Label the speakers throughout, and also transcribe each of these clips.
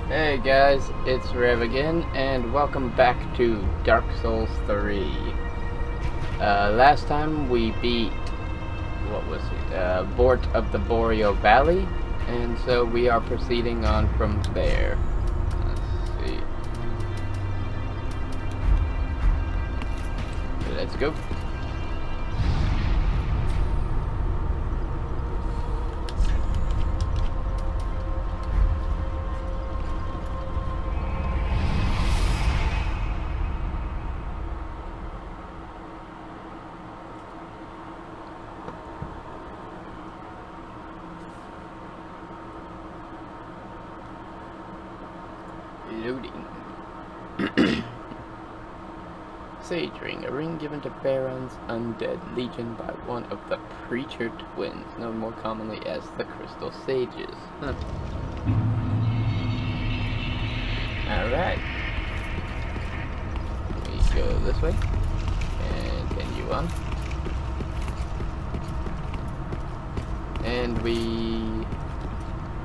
Speaker 1: Hey guys, it's Rev again, and welcome back to Dark Souls 3. Last time we beat, Bort of the Boreal Valley, and so we are proceeding on from there. Let's see. Let's go. Loading. Sage Ring, a ring given to Baron's undead legion by one of the Preacher twins, known more commonly as the Crystal Sages. Alright. We go this way. And continue on. And we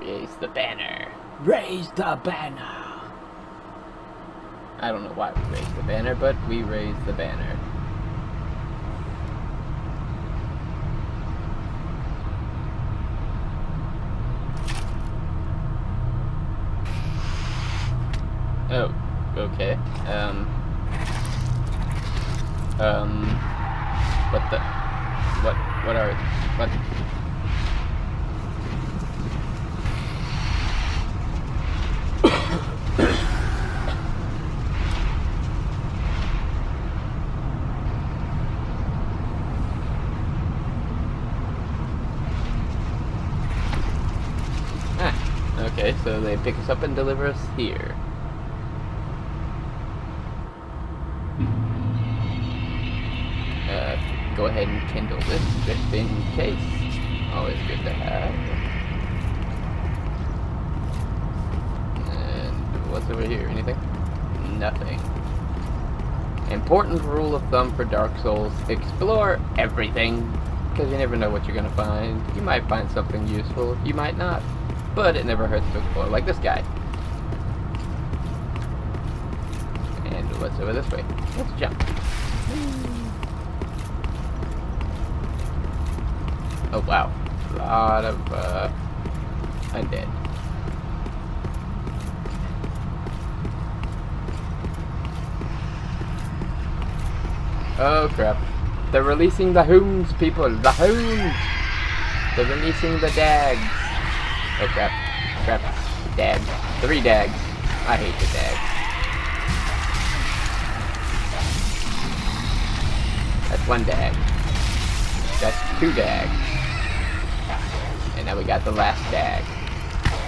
Speaker 1: raise the banner. Raise the banner! I don't know why we raised the banner, but we raised the banner. Oh, okay. What? Okay, so they pick us up and deliver us here. Go ahead and kindle this, just in case. Always good to have. And what's over here? Anything? Nothing. Important rule of thumb for Dark Souls: explore everything, because you never know what you're gonna find. You might find something useful, you might not. But it never hurts to explore, like this guy. And what's over this way? Let's jump. Oh wow, a lot of undead. Oh crap. They're releasing the hounds, people. The hounds! They're releasing the dags. Oh crap. Crap. Dags. 3 dags. I hate the dags. That's 1 dag. That's 2 dags. And now we got the last dag.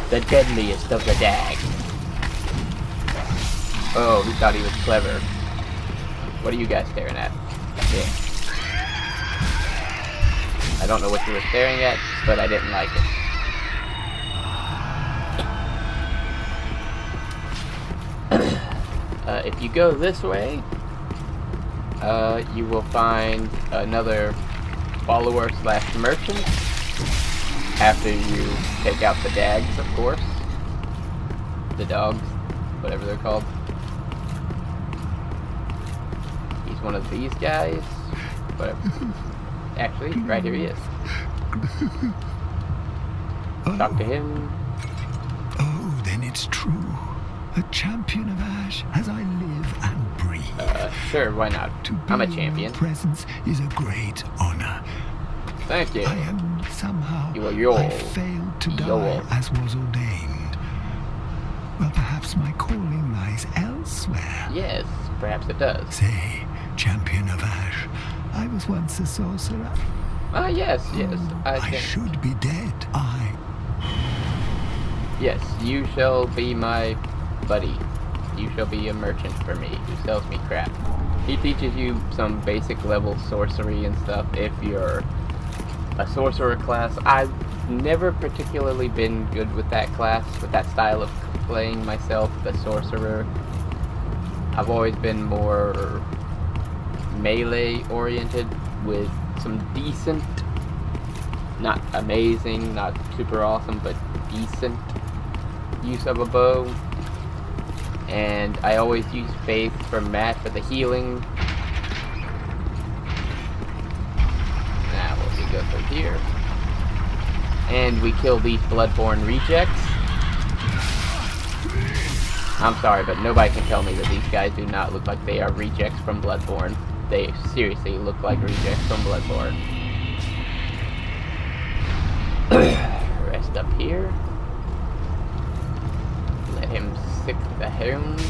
Speaker 1: The deadliest of the dags. Oh, he thought he was clever. What are you guys staring at? Yeah. I don't know what you were staring at, but I didn't like it. If you go this way, you will find another follower / merchant. After you take out the dags, of course. The dogs, whatever they're called. He's one of these guys. Whatever. Actually, right here he is. Talk to him.
Speaker 2: Oh, then it's true. A champion of Ash, as I live and breathe.
Speaker 1: Sure, why not? I'm a champion.
Speaker 2: Your presence is a great honor.
Speaker 1: Thank you.
Speaker 2: I am somehow.
Speaker 1: I
Speaker 2: failed to die as was ordained. Well, perhaps my calling lies elsewhere.
Speaker 1: Yes, perhaps it does.
Speaker 2: Say, champion of Ash, I was once a sorcerer.
Speaker 1: Yes.
Speaker 2: I should be dead.
Speaker 1: Yes, you shall be my buddy. You shall be a merchant for me who sells me crap. He teaches you some basic level sorcery and stuff if you're a sorcerer class. I've never particularly been good with that class, with that style of playing myself, the sorcerer. I've always been more melee oriented with some decent, not amazing, not super awesome, but decent use of a bow. And I always use Faith for Matt for the healing. Now we go through here. And we kill these Bloodborne rejects. I'm sorry, but nobody can tell me that these guys do not look like they are rejects from Bloodborne. They seriously look like rejects from Bloodborne. Rest up here. Let him sick the hounds.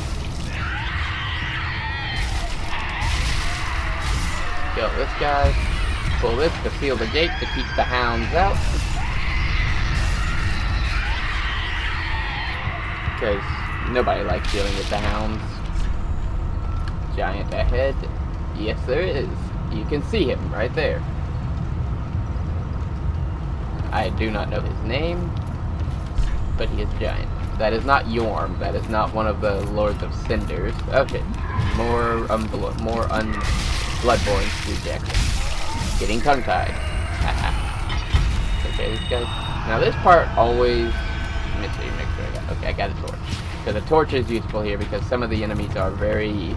Speaker 1: Kill this guy. Pull this to seal the gate to keep the hounds out. Because nobody likes dealing with the hounds. Giant ahead. Yes, there is. You can see him right there. I do not know his name, but he is giant. That is not Yorm. That is not one of the Lords of Cinders. Okay, more Bloodborne rejects. Getting tongue-tied. Okay, this guy. Now this part always. Let me see. Make sure I got. Okay, I got a torch. So the torch is useful here because some of the enemies are very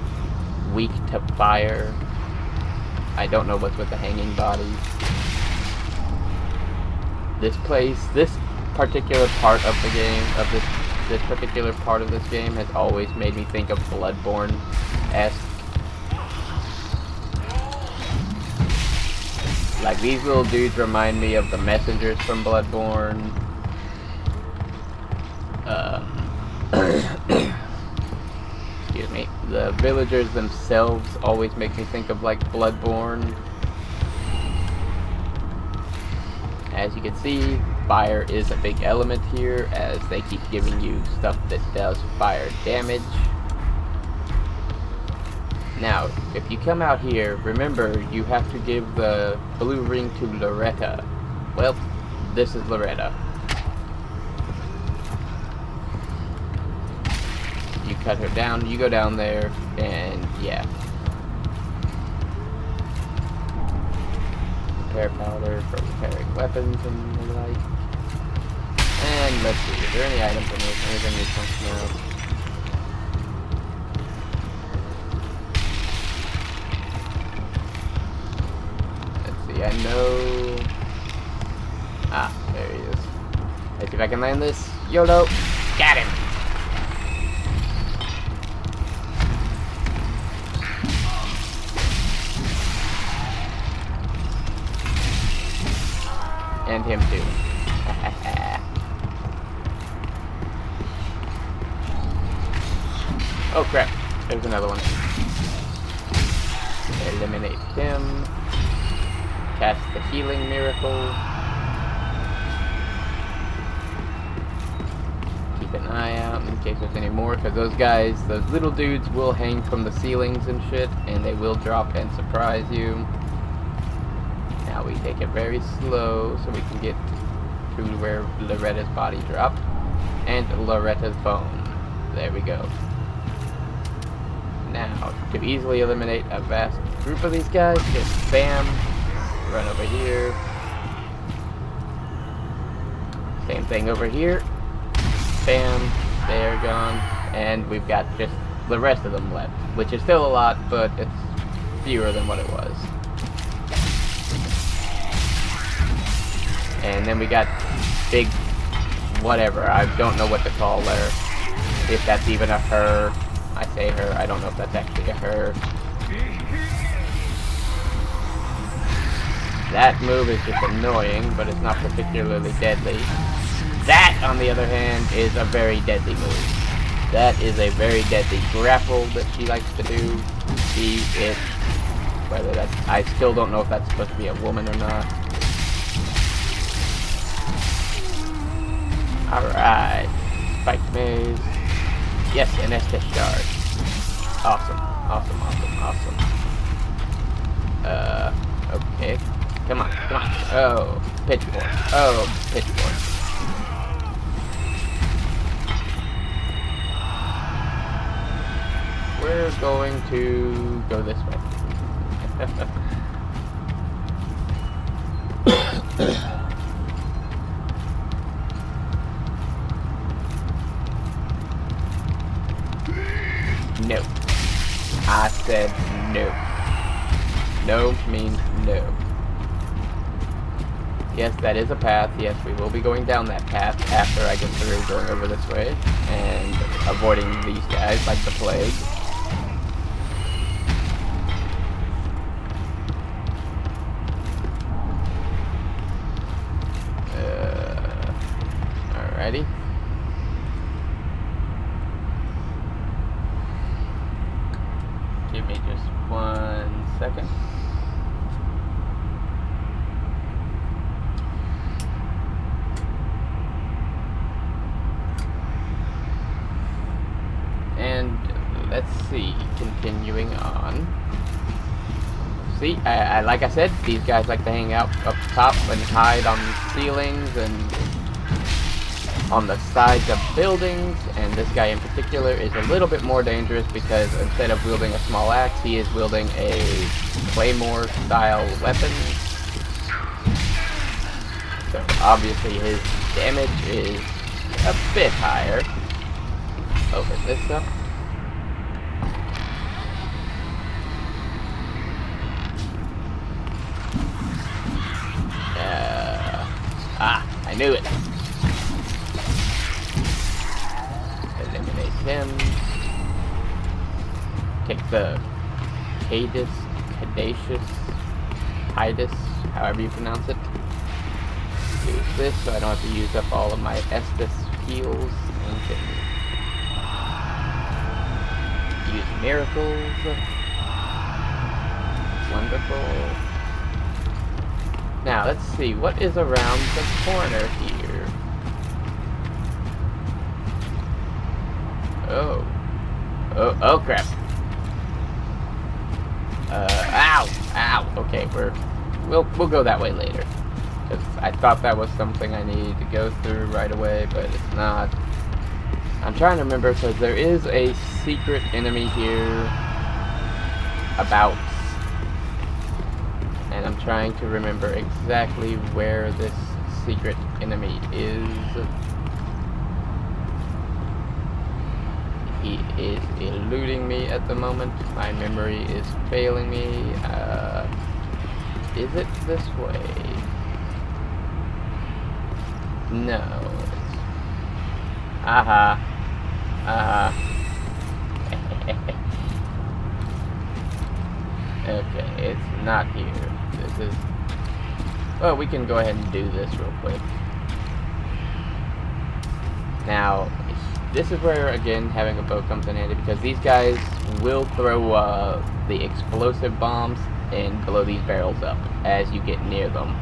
Speaker 1: weak to fire. I don't know what's with the hanging bodies. This particular part of the game, this particular part of this game has always made me think of Bloodborne-esque. Like, these little dudes remind me of the messengers from Bloodborne. Excuse me. The villagers themselves always make me think of, like, Bloodborne. As you can see, fire is a big element here, as they keep giving you stuff that does fire damage. Now, if you come out here, remember, you have to give the blue ring to Loretta. Well, this is Loretta. You cut her down, you go down there, and yeah. Repair powder for repairing weapons and the like. And let's see, is there any items in this? Anything useful? No. Let's see, I know. Ah, there he is. Let's see if I can land this. YOLO! Got him! And him too. Oh crap, there's another one. Eliminate him. Cast the healing miracle. Keep an eye out in case there's any more, because those guys, those little dudes will hang from the ceilings and shit, and they will drop and surprise you. Now we take it very slow so we can get to where Loretta's body dropped. And Loretta's bone. There we go. Now, to easily eliminate a vast group of these guys, just bam, run over here. Same thing over here. Bam, they're gone. And we've got just the rest of them left, which is still a lot, but it's fewer than what it was. And then we got big whatever. I don't know what to call her. If that's even a her. I say her. I don't know if that's actually a her. That move is just annoying, but it's not particularly deadly. That, on the other hand, is a very deadly move. That is a very deadly grapple that she likes to do. See if whether that's. I still don't know if that's supposed to be a woman or not. Alright. Spiked maze. Yes, an Estes shard. Awesome. Awesome, awesome, awesome. Okay. Come on, come on. Oh, pitchfork. Oh, pitchfork. We're going to go this way. No. No means no. Yes, that is a path. Yes, we will be going down that path after I get through going over this way and avoiding these guys like the plague. Alrighty. Give me just 1 second. And let's see, continuing on. See, like I said, these guys like to hang out up top and hide on ceilings and on the sides of buildings, and this guy in particular is a little bit more dangerous because instead of wielding a small axe, he is wielding a claymore style weapon. So obviously his damage is a bit higher. Open this up. I knew it. Eliminate him. Take the Cadus, however you pronounce it. Use this so I don't have to use up all of my Estus heals. And can use miracles. Wonderful. Now, let's see, what is around the corner here? Oh crap. Ow! Okay, we'll go that way later. Because I thought that was something I needed to go through right away, but it's not. I'm trying to remember, because there is a secret enemy here about. And I'm trying to remember exactly where this secret enemy is. He is eluding me at the moment. My memory is failing me. Is it this way? No. Aha. Okay, it's not here. This is... Well, we can go ahead and do this real quick. Now, this is where, again, having a bow comes in handy, because these guys will throw the explosive bombs and blow these barrels up as you get near them.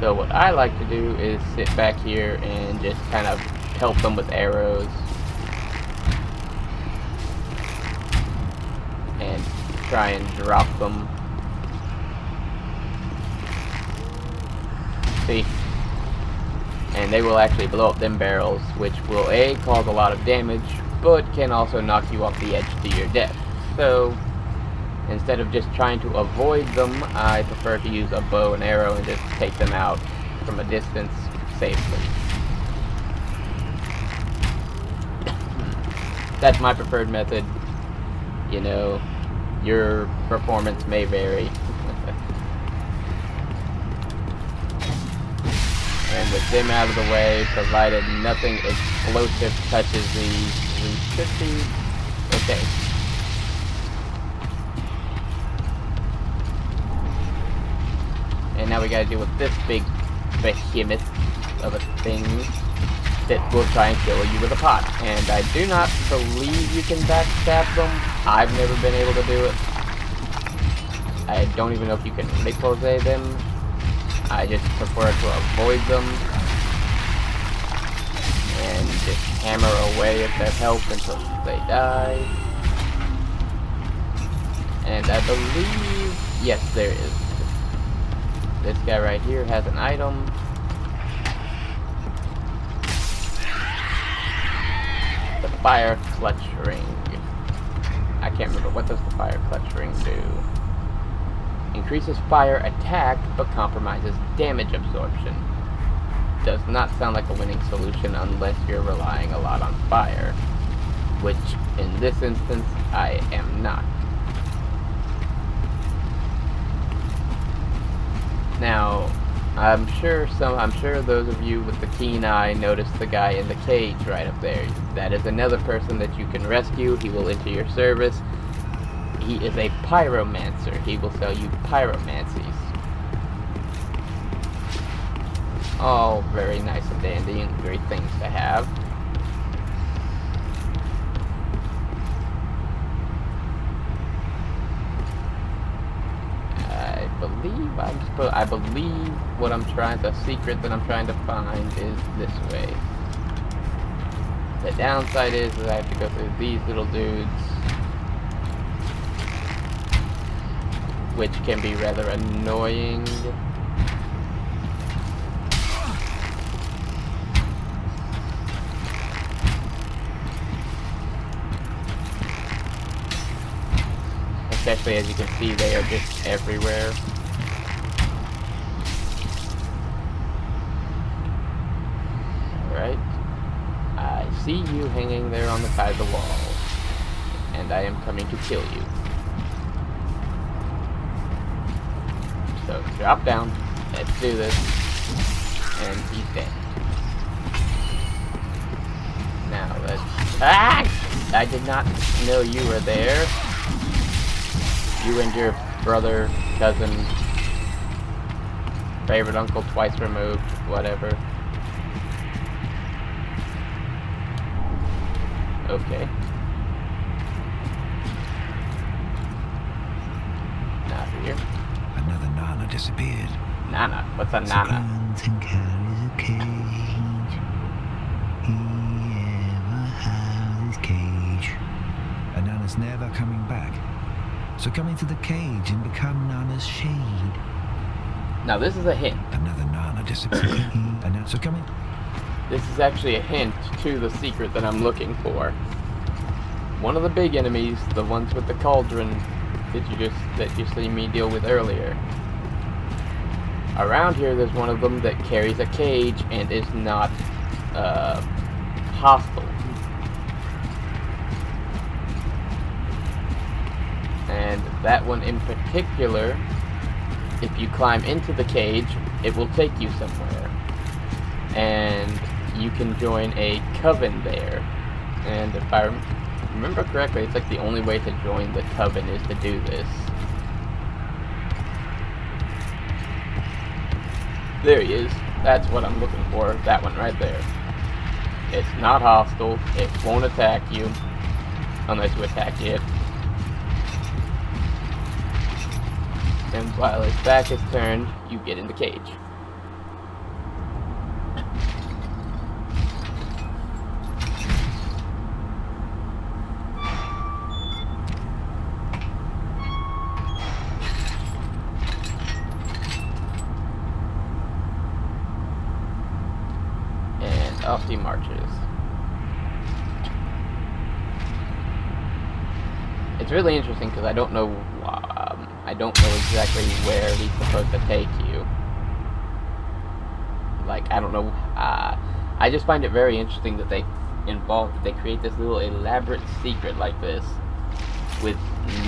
Speaker 1: So what I like to do is sit back here and just kind of help them with arrows. And try and drop them. See? And they will actually blow up them barrels, which will A, cause a lot of damage, but can also knock you off the edge to your death. So, instead of just trying to avoid them, I prefer to use a bow and arrow and just take them out from a distance safely. That's my preferred method. You know, your performance may vary. And with them out of the way, provided nothing explosive touches these, we should be okay. And now we gotta deal with this big behemoth of a thing that will try and kill you with a pot. And I do not believe you can backstab them. I've never been able to do it. I don't even know if you can repose them. I just prefer to avoid them and just hammer away at their health until they die. And I believe, yes, there is. This guy right here has an item. The fire clutch ring. I can't remember, what does the fire clutch ring do? Increases fire attack, but compromises damage absorption. Does not sound like a winning solution unless you're relying a lot on fire. Which, in this instance, I am not. Now, I'm sure those of you with the keen eye noticed the guy in the cage right up there. That is another person that you can rescue. He will enter your service. He is a pyromancer. He will sell you pyromancies. All very nice and dandy and great things to have. I believe the secret that I'm trying to find is this way. The downside is that I have to go through these little dudes, which can be rather annoying. Especially as you can see, they are just everywhere. Alright. I see you hanging there on the side of the wall. And I am coming to kill you. So, drop down. Let's do this. And he's dead. Now, let's... Ah! I did not know you were there. You and your brother, cousin, favorite uncle twice removed, whatever. Okay. Not here.
Speaker 2: Another Nana disappeared.
Speaker 1: Nana? What's a Nana?
Speaker 2: And carries a cage. He ever had his cage. And Nana's never coming back. So come into the cage and become Nana's shade.
Speaker 1: Now this is a hint.
Speaker 2: Another Nana disappeared. So come in.
Speaker 1: This is actually a hint to the secret that I'm looking for. One of the big enemies, the ones with the cauldron that you see me deal with earlier. Around here there's one of them that carries a cage and is not hostile. And that one in particular, if you climb into the cage, it will take you somewhere. And you can join a coven there. And if I remember correctly, it's like the only way to join the coven is to do this. There he is. That's what I'm looking for. That one right there. It's not hostile. It won't attack you. Unless you attack it. And while his back is turned, you get in the cage. And off he marches. It's really interesting because I don't know exactly where he's supposed to take you. Like, I don't know. I just find it very interesting that they create this little elaborate secret like this with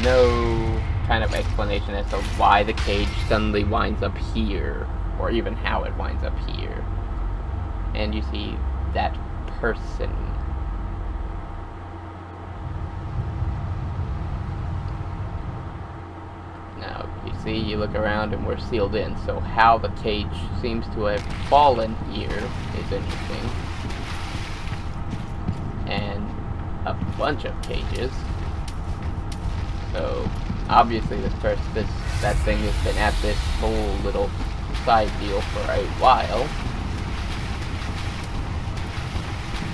Speaker 1: no kind of explanation as to why the cage suddenly winds up here, or even how it winds up here. And you see that person. Now, you see, you look around and we're sealed in, so how the cage seems to have fallen here is interesting. And a bunch of cages. So, obviously that thing has been at this whole little side deal for a while.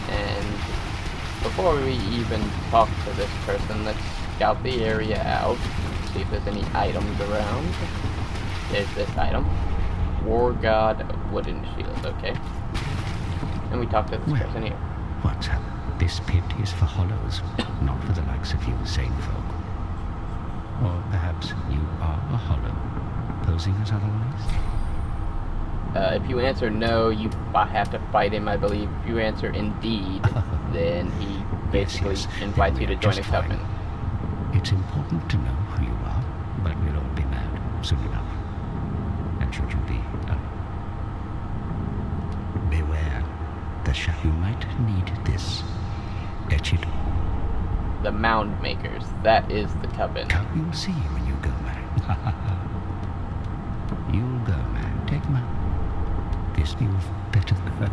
Speaker 1: And before we even talk to this person, let's scout the area out. See if there's any items around. There's this item. War God Wooden Shield, okay. And we talk to this person here.
Speaker 3: What's up? This pit is for hollows, not for the likes of you sane folk. Or perhaps you are a hollow, posing as otherwise?
Speaker 1: If you answer no, you have to fight him, I believe. If you answer indeed, then he basically invites you to join a coven.
Speaker 3: It's important to know who you are, but we'll all be mad soon enough. And should you be. Beware. You might need this. Etch it.
Speaker 1: The Mound Makers. That is the coven.
Speaker 3: You'll see when you go, man. You'll go, man. Take my... This feels better than...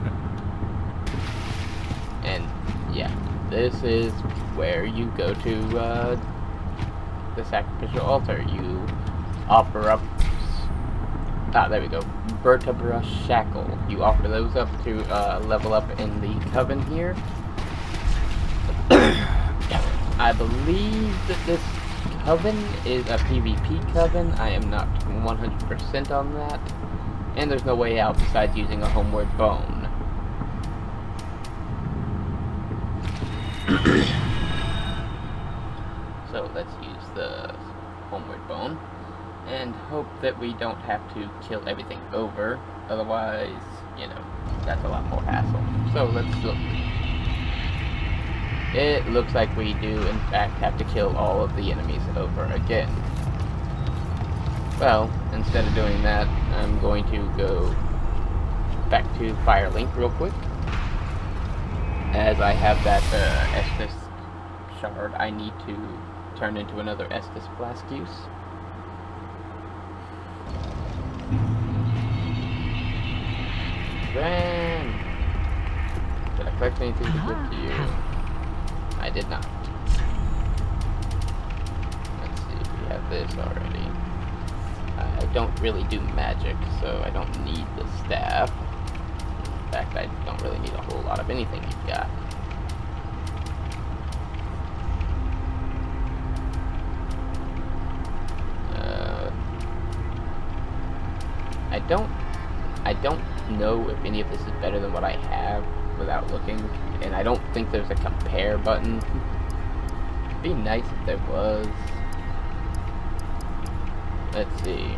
Speaker 1: And, yeah. This is where you go to, the sacrificial altar. You offer up... Ah, there we go. Vertebra Shackle. You offer those up to level up in the coven here. I believe that this coven is a PvP coven. I am not 100% on that. And there's no way out besides using a homeward bone. So let's use the homeward bone. And hope that we don't have to kill everything over. Otherwise, you know, that's a lot more hassle. So let's look. It looks like we do, in fact, have to kill all of the enemies over again. Well, instead of doing that, I'm going to go back to Firelink real quick. As I have that Estus shard, I need to turn into another Estus Blascuse. Ran! Did I collect anything to give to you? I did not. Let's see, we have this already. I don't really do magic, so I don't need the staff. In fact, I don't really need a whole lot of anything you've got. I don't know if any of this is better than what I have without looking, and I don't think there's a compare button. It'd be nice if there was. Let's see.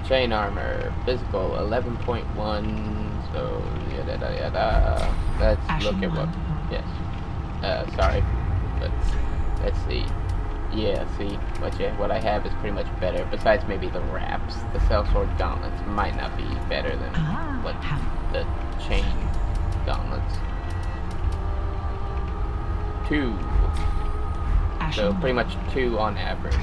Speaker 1: Chain armor, physical 11.1, so yada yada. Let's look at what. Yes. Sorry, but let's see. Yeah, see, what I have is pretty much better, besides maybe the wraps. The sellsword gauntlets might not be better than what the chain gauntlets. 2. So pretty much 2 on average.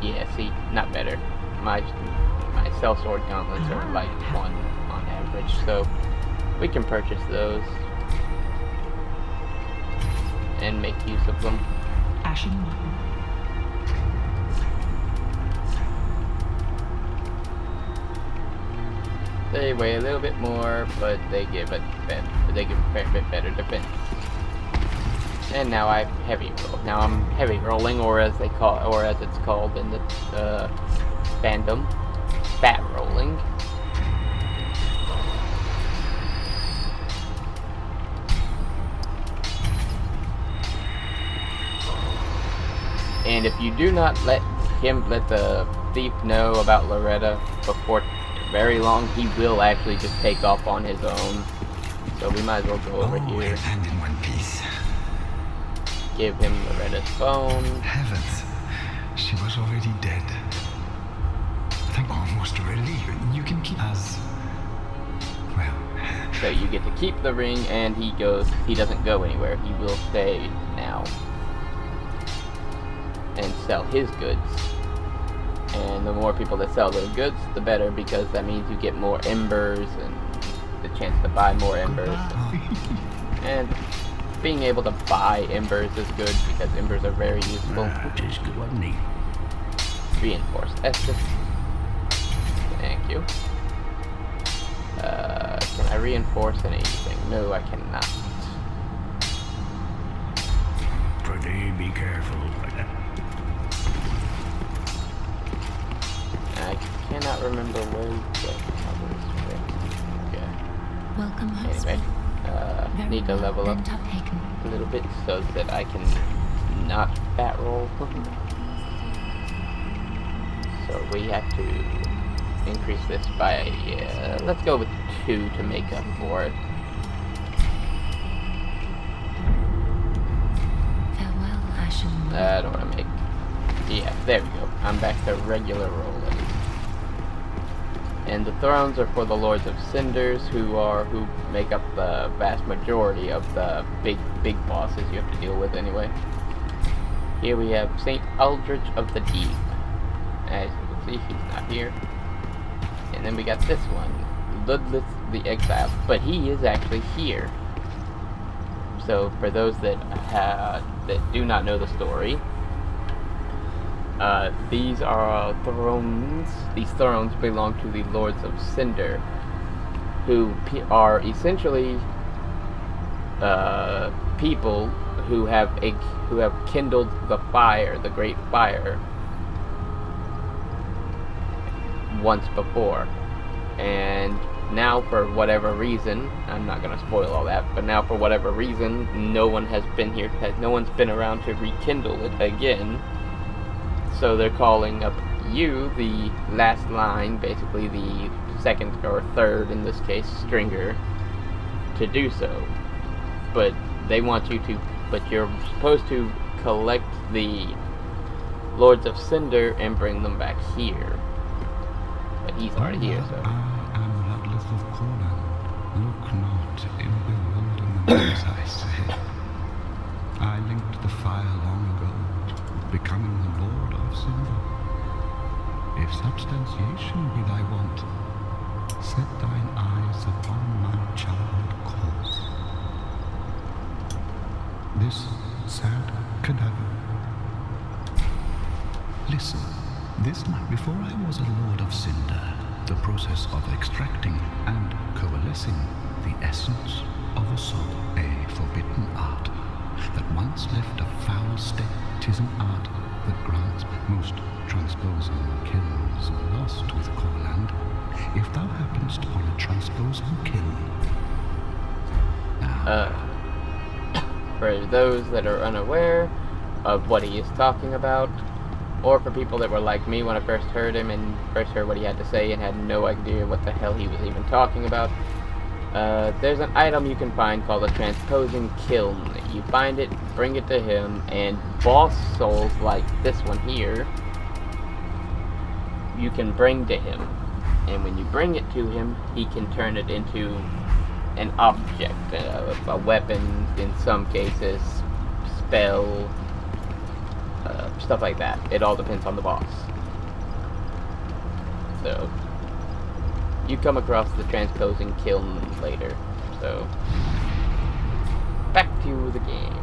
Speaker 1: Yeah, see, not better. My sellsword gauntlets are like 1 on average, so we can purchase those and make use of them. They weigh a little bit more, but they give a fair bit better defense. And now I heavy roll. Now I'm heavy rolling, or as it's called in the fandom, fat rolling. And if you do not let the thief know about Loretta before very long, he will actually just take off on his own. So we might as well go over here.
Speaker 2: And in one piece.
Speaker 1: Give him Loretta's phone.
Speaker 2: Heavens, she was already dead. I'm almost relieved. You can keep as well.
Speaker 1: So you get to keep the ring, and he doesn't go anywhere. He will stay now and sell his goods. And the more people that sell their goods, the better, because that means you get more embers and the chance to buy more embers. And being able to buy embers is good, because embers are very useful.
Speaker 3: Just good, wasn't he?
Speaker 1: Reinforced Estus. Thank you. Can I reinforce anything? No, I cannot.
Speaker 3: Pretty be careful.
Speaker 1: I cannot remember where we go. Okay.
Speaker 4: Welcome home.
Speaker 1: Anyway, need to level up a little bit so that I can not fat roll. So we have to increase this by, let's go with 2 to make up for it.
Speaker 4: Farewell, Ashen.
Speaker 1: I don't want to make... Yeah, there we go. I'm back to regular rolling. And the thrones are for the Lords of Cinders, who make up the vast majority of the big bosses you have to deal with anyway. Here we have Saint Aldrich of the Deep. As you can see, he's not here. And then we got this one, Ludlith the Exile, but he is actually here. So for those that do not know the story, these are thrones. These thrones belong to the Lords of Cinder, who are essentially people who have kindled the fire, the great fire, once before, and now for whatever reason, I'm not gonna spoil all that, but now for whatever reason, no one's been around to rekindle it again. So they're calling up you, the last line, basically the second or third, in this case, stringer, to do so. But they want you to, but you're supposed to collect the Lords of Cinder and bring them back here. But he's already here, so.
Speaker 4: I am Ludlith of Corland. Look not in bewilderment as I say. I linked the fire long ago, becoming the Lord of Cinder. If substantiation be thy want, set thine eyes upon my child course. This sad cadaver. Listen, this night before I was a Lord of Cinder, the process of extracting and coalescing the essence of a soul, a forbidden art, that once left a foul state, 'tis an art that grants most transposing kills lost with Corland, if thou happenest upon a transposing kill.
Speaker 1: For those that are unaware of what he is talking about, or for people that were like me when I first heard him and first heard what he had to say and had no idea what the hell he was even talking about, there's an item you can find called a transposing kiln. You find it, bring it to him, and boss souls like this one here, you can bring to him. And when you bring it to him, he can turn it into an object, a weapon in some cases, spell, stuff like that. It all depends on the boss. So, you come across the transposing kiln later. So, back to the game.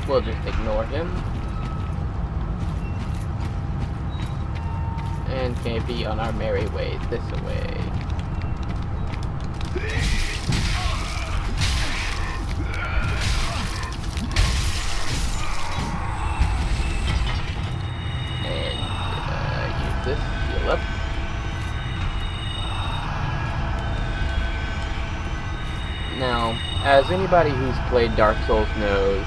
Speaker 1: We'll just ignore him. And can be on our merry way this way. And use this, heal up. Now, as anybody who's played Dark Souls knows,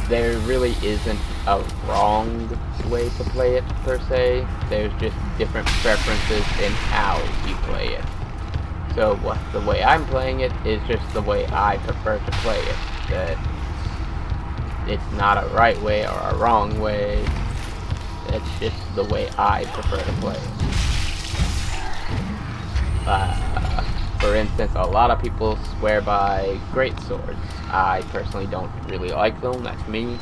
Speaker 1: there really isn't a wrong way to play it, per se. There's just different preferences in how you play it. So the way I'm playing it is just the way I prefer to play it. That it's not a right way or a wrong way. It's just the way I prefer to play it. For instance, a lot of people swear by great swords. I personally don't really like them, that's me.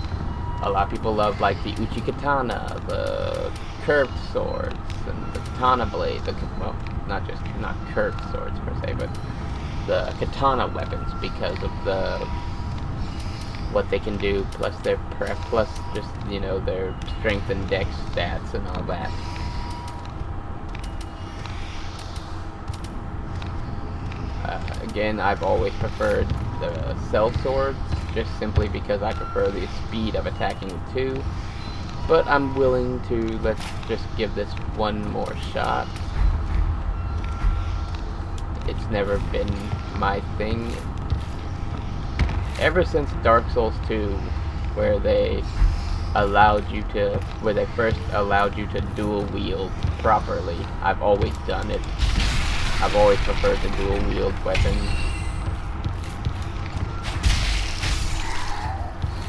Speaker 1: A lot of people love like the Uchi Katana, the curved swords, and the katana blade, well, not curved swords per se, but the katana weapons because of what they can do, plus plus just, their strength and dex stats and all that. Again, I've always preferred the cell swords, just simply because I prefer the speed of attacking too. But I'm willing to, let's just give this one more shot. It's never been my thing. ever since Dark Souls 2, where they first allowed you to dual wield properly, I've always done it. I've always preferred the dual wield weapons.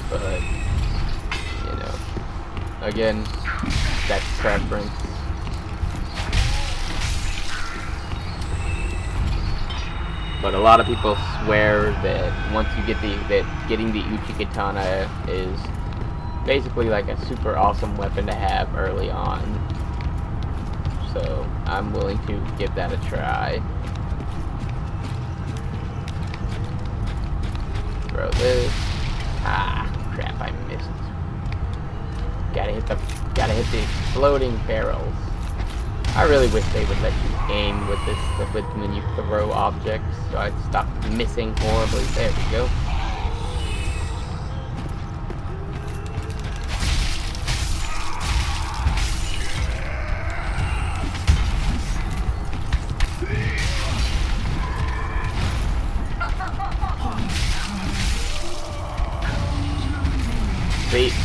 Speaker 1: But, you know, again, that's preference. But a lot of people swear that once you get that getting the Uchi-Katana is basically like a super awesome weapon to have early on. So I'm willing to give that a try. Throw this. Ah, crap! I missed. Gotta hit the exploding barrels. I really wish they would let you aim with when you throw objects, so I'd stop missing horribly. There we go.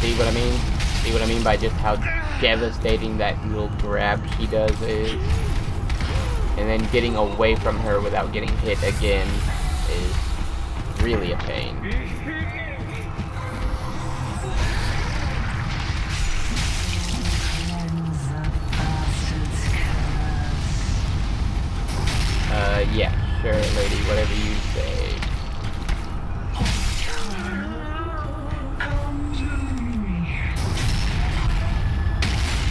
Speaker 1: See what I mean? See what I mean by just how devastating that little grab she does is? And then getting away from her without getting hit again is really a pain. Yeah, sure, lady, whatever you say.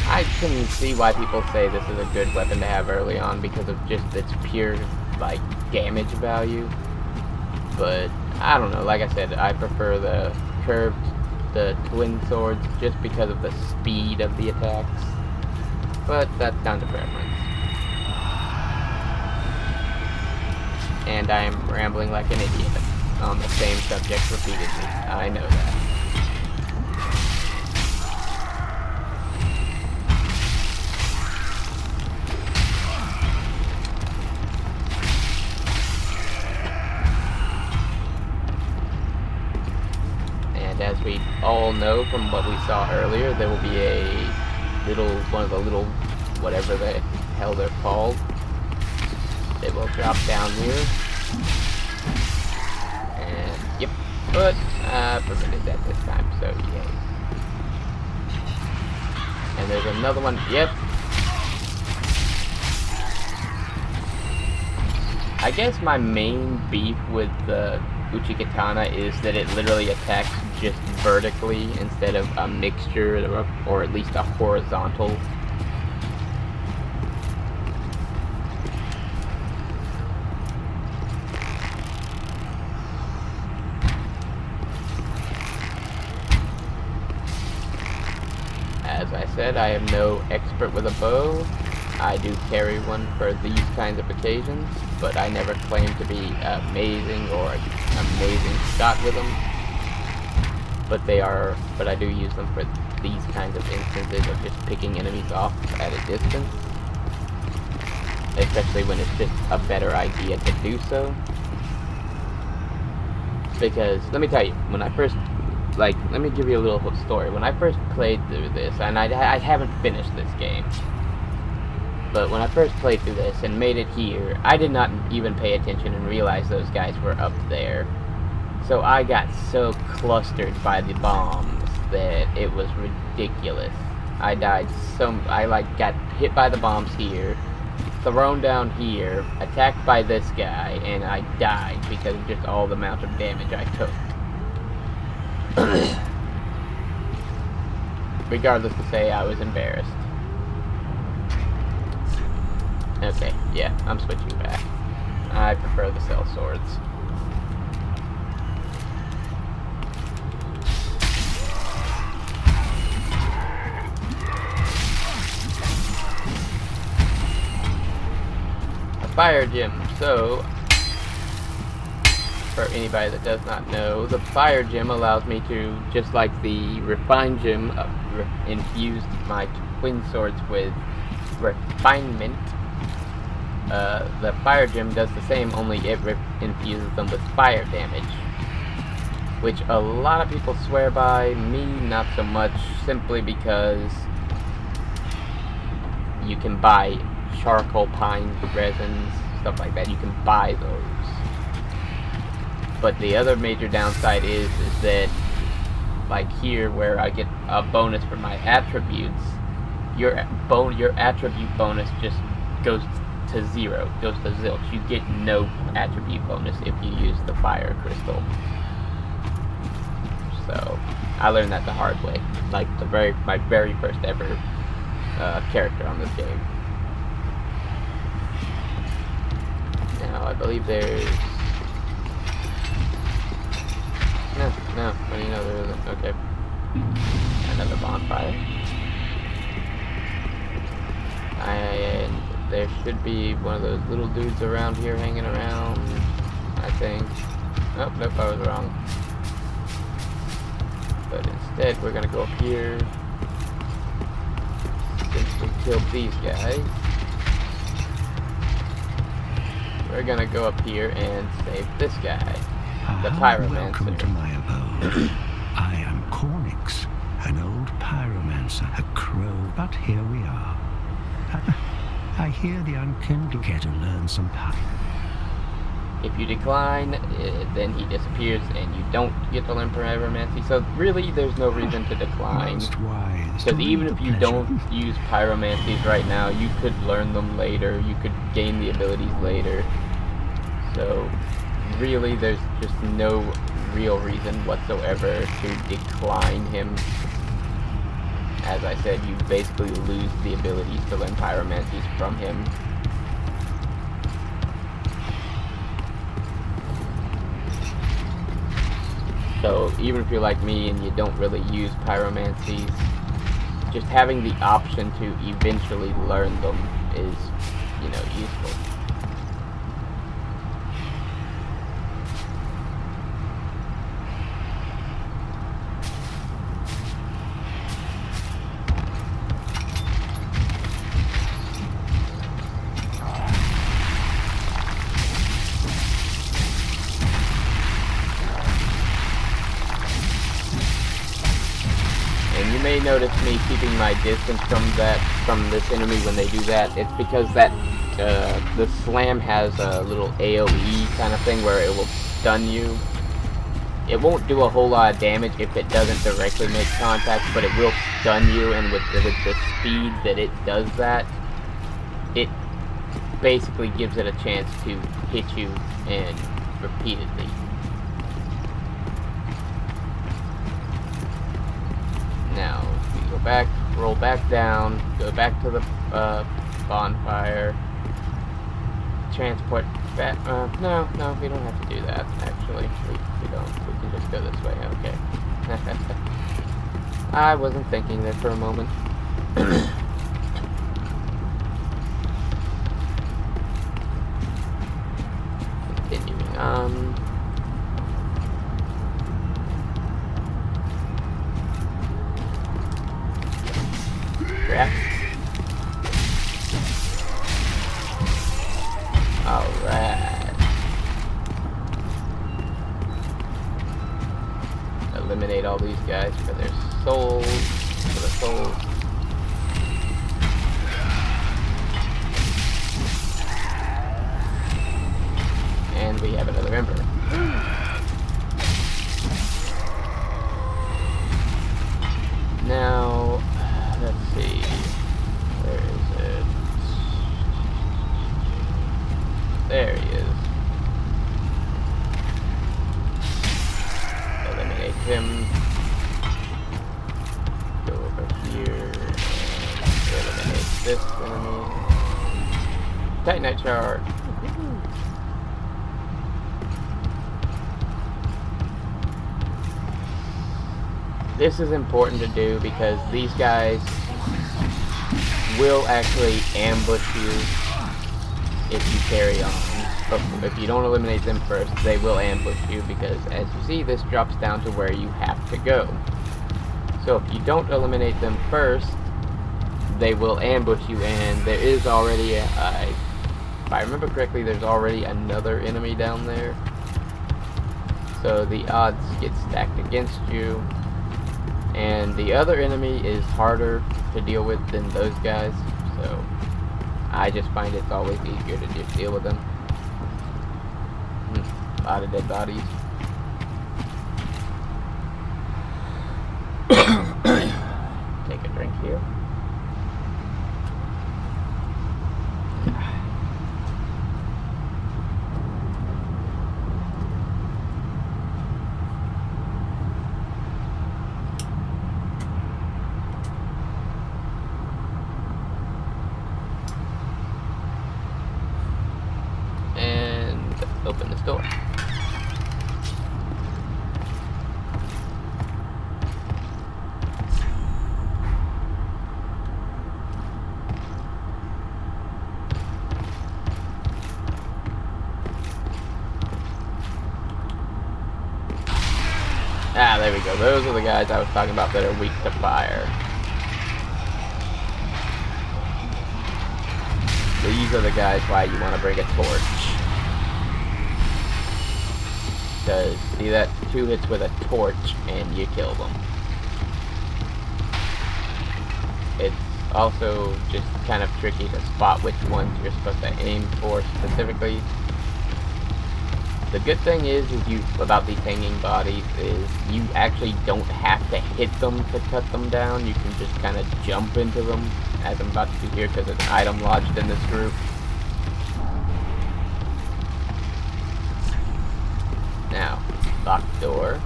Speaker 1: I can see why people say this is a good weapon to have early on because of just its pure, like, damage value. But, I don't know, like I said, I prefer the twin swords just because of the speed of the attacks. But that's down to preference. And I am rambling like an idiot on the same subject repeatedly. I know that. And as we all know from what we saw earlier, there will be one of the little, whatever the hell they're called. They will drop down here. And, yep. But, I prevented that this time, so yay. And there's another one. Yep. I guess my main beef with the Uchi-Katana is that it literally attacks just vertically instead of a mixture or at least a horizontal. As I said, I am no expert with a bow. I do carry one for these kinds of occasions, but I never claim to be amazing or an amazing shot with them. But I do use them for these kinds of instances of just picking enemies off at a distance. Especially when it's just a better idea to do so. Because, let me tell you, when I first, let me give you a little story. When I first played through this, and I haven't finished this game, but when I first played through this and made it here, I did not even pay attention and realize those guys were up there. So I got so clustered by the bombs that it was ridiculous. I got hit by the bombs here, thrown down here, attacked by this guy, and I died because of just all the amount of damage I took. Regardless to say, I was embarrassed. Okay, yeah, I'm switching back. I prefer the cell swords. A fire gem. So, for anybody that does not know, the fire gem allows me to, just like the refined gem, infuse my twin swords with refinement. The fire gem does the same, only it infuses them with fire damage. which a lot of people swear by. Me, not so much, simply because you can buy charcoal pine resins, stuff like that. You can buy those. But the other major downside is that, like here, where I get a bonus for my attributes, your attribute bonus just goes to 0, goes to zilch. You get no attribute bonus if you use the fire crystal. So I learned that the hard way, like my very first ever character on this game. Now I believe there's no. What do you know? There isn't. Okay, another bonfire. And there should be one of those little dudes around here hanging around, I think. Oh, nope, I was wrong. But instead, we're gonna go up here. Since we killed these guys, we're gonna go up here and save this guy, the pyromancer.
Speaker 2: Welcome to my abode. I am Cornix, an old pyromancer, a crow, but here we are. I hear the unkindled care to learn some pyro.
Speaker 1: If you decline, then he disappears and you don't get to learn pyromancy. So really, there's no reason to decline.
Speaker 2: Most wise.
Speaker 1: Because even if you don't use pyromancies right now, you could learn them later. You could gain the abilities later. So really, there's just no real reason whatsoever to decline him. As I said, you basically lose the abilities to learn pyromancies from him. So even if you're like me and you don't really use pyromancies, just having the option to eventually learn them is, useful. You may notice me keeping my distance from this enemy when they do that. It's because that the slam has a little AoE kind of thing where it will stun you. It won't do a whole lot of damage if it doesn't directly make contact, but it will stun you, and with the speed that it does that, it basically gives it a chance to hit you and repeatedly. Now, we go back, roll back down, go back to the bonfire, transport back. No, we don't have to do that, actually. We don't. We can just go this way. Okay. I wasn't thinking there for a moment. Continuing on. Crap. Alright. Eliminate all these guys for their souls. For the souls. And we have another ember. Now, let's see. Where is it? There he is. Eliminate him. Go over here and eliminate this enemy. Titanite charge. This is important to do because these guys will actually ambush you if you carry on. But if you don't eliminate them first, they will ambush you because, as you see, this drops down to where you have to go. So if you don't eliminate them first, they will ambush you, and there is already if I remember correctly, there's already another enemy down there. so the odds get stacked against you. And the other enemy is harder to deal with than those guys, so I just find it's always easier to just deal with them. A lot of dead bodies. Take a drink here. Open this door. Ah, there we go. Those are the guys I was talking about that are weak to fire. These are the guys why you want to bring a torch. Because, see that? 2 hits with a torch and you kill them. It's also just kind of tricky to spot which ones you're supposed to aim for specifically. The good thing is you about these hanging bodies is you actually don't have to hit them to cut them down. You can just kind of jump into them, as I'm about to do here because there's an item lodged in this group. Now, locked door.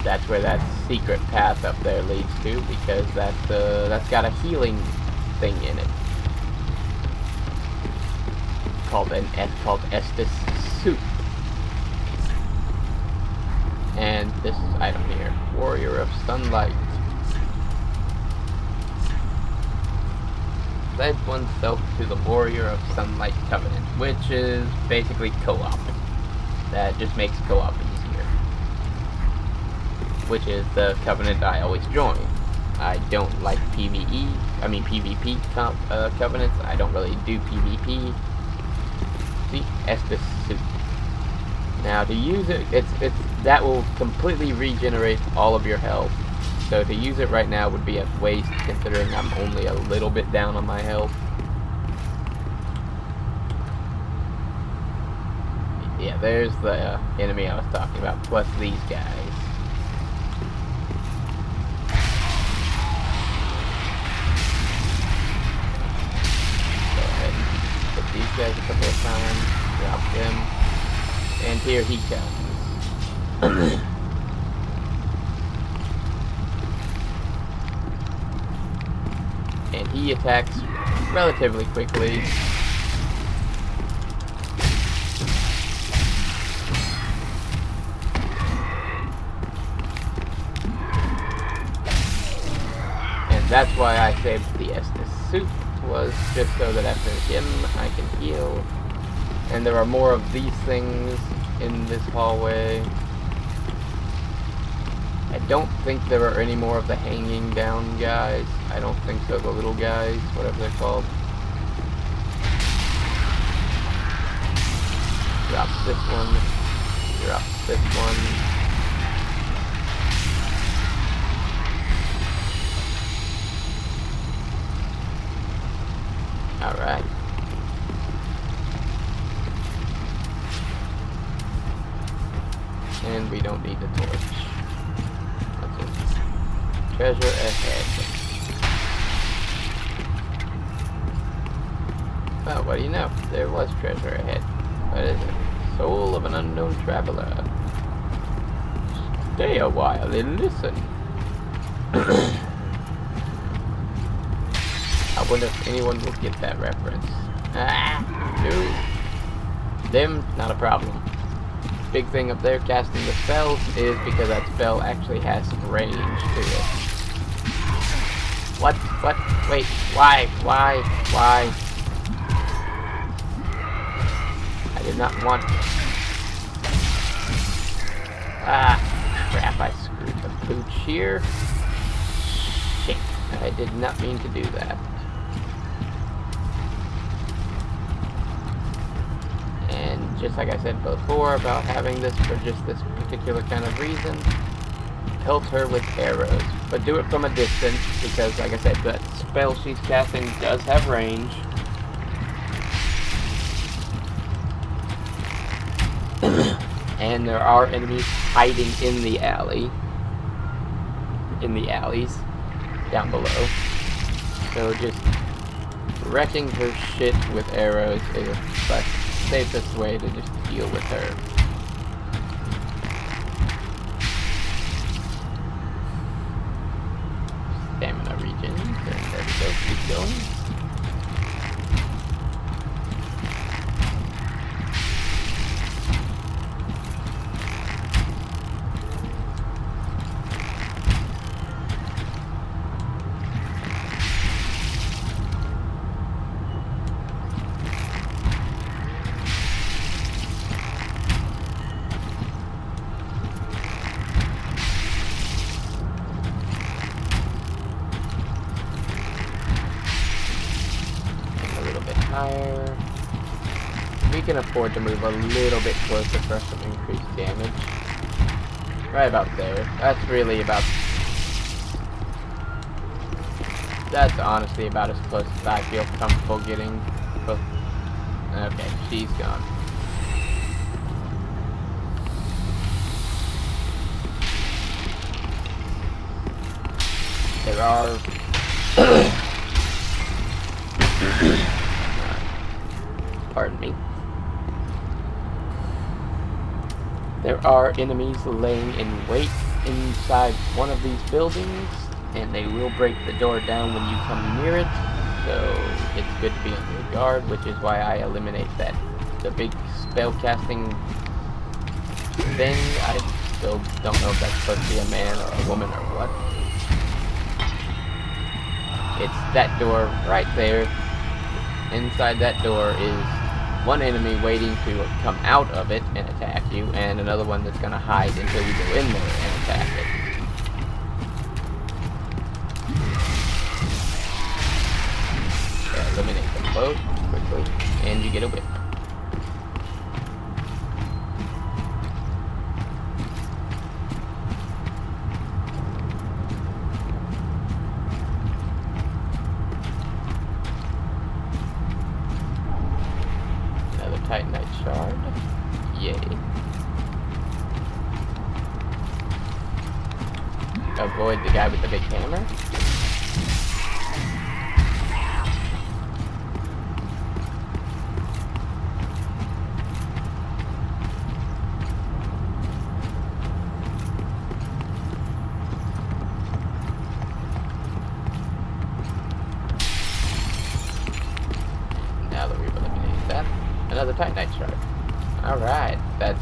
Speaker 1: That's where that secret path up there leads to, because that's got a healing thing in it. Called Estus Soup. And this item here, Warrior of Sunlight. Pledge oneself to the Warrior of Sunlight Covenant, which is basically co-op. That just makes co-op easier. Which is the covenant I always join. I don't like PvP covenants. I don't really do PvP. See, Estus Soup. Now to use it, that will completely regenerate all of your health. So to use it right now would be a waste, considering I'm only a little bit down on my health. Yeah, there's the enemy I was talking about, plus these guys. Go ahead and hit these guys a couple of times, drop them, and here he comes. And he attacks relatively quickly. And that's why I saved the Estus Soup, was just so that after him I can heal. And there are more of these things in this hallway. I don't think there are any more of the hanging down guys. I don't think so, the little guys, whatever they're called. Drop this one. Drop this one. Alright. And we don't need the torch. Treasure ahead. Well, what do you know? There was treasure ahead. What is it? Soul of an unknown traveler. Stay a while and listen. I wonder if anyone will get that reference. Ah, no. Them, not a problem. Big thing up there casting the spells is because that spell actually has some range to it. What? Wait, why? I did not want... Ah, crap, I screwed the pooch here. Shit, I did not mean to do that. just like I said before about having this for just this particular kind of reason. Pelt her with arrows, but do it from a distance because, like I said, that spell she's casting does have range. And there are enemies hiding in the alley. In the alleys down below. So just wrecking her shit with arrows is the safest way to just deal with her. Stamina regen. There we go. Keep going. Higher. We can afford to move a little bit closer for some increased damage. Right about there. That's really about... That's honestly about as close as I feel comfortable getting. Okay, she's gone. There are... Pardon me. There are enemies laying in wait inside one of these buildings, and they will break the door down when you come near it, so it's good to be on your guard, which is why I eliminate the big spell casting thing. I still don't know if that's supposed to be a man or a woman or what. It's that door right there. Inside that door is one enemy waiting to come out of it and attack you, and another one that's going to hide until you go in there and attack it. Eliminate them both quickly, and you get a whip. Titanite shard. Yay. Avoid the guy with the big hammer. Now that we've eliminated that. Another Titanite shard. Alright, that's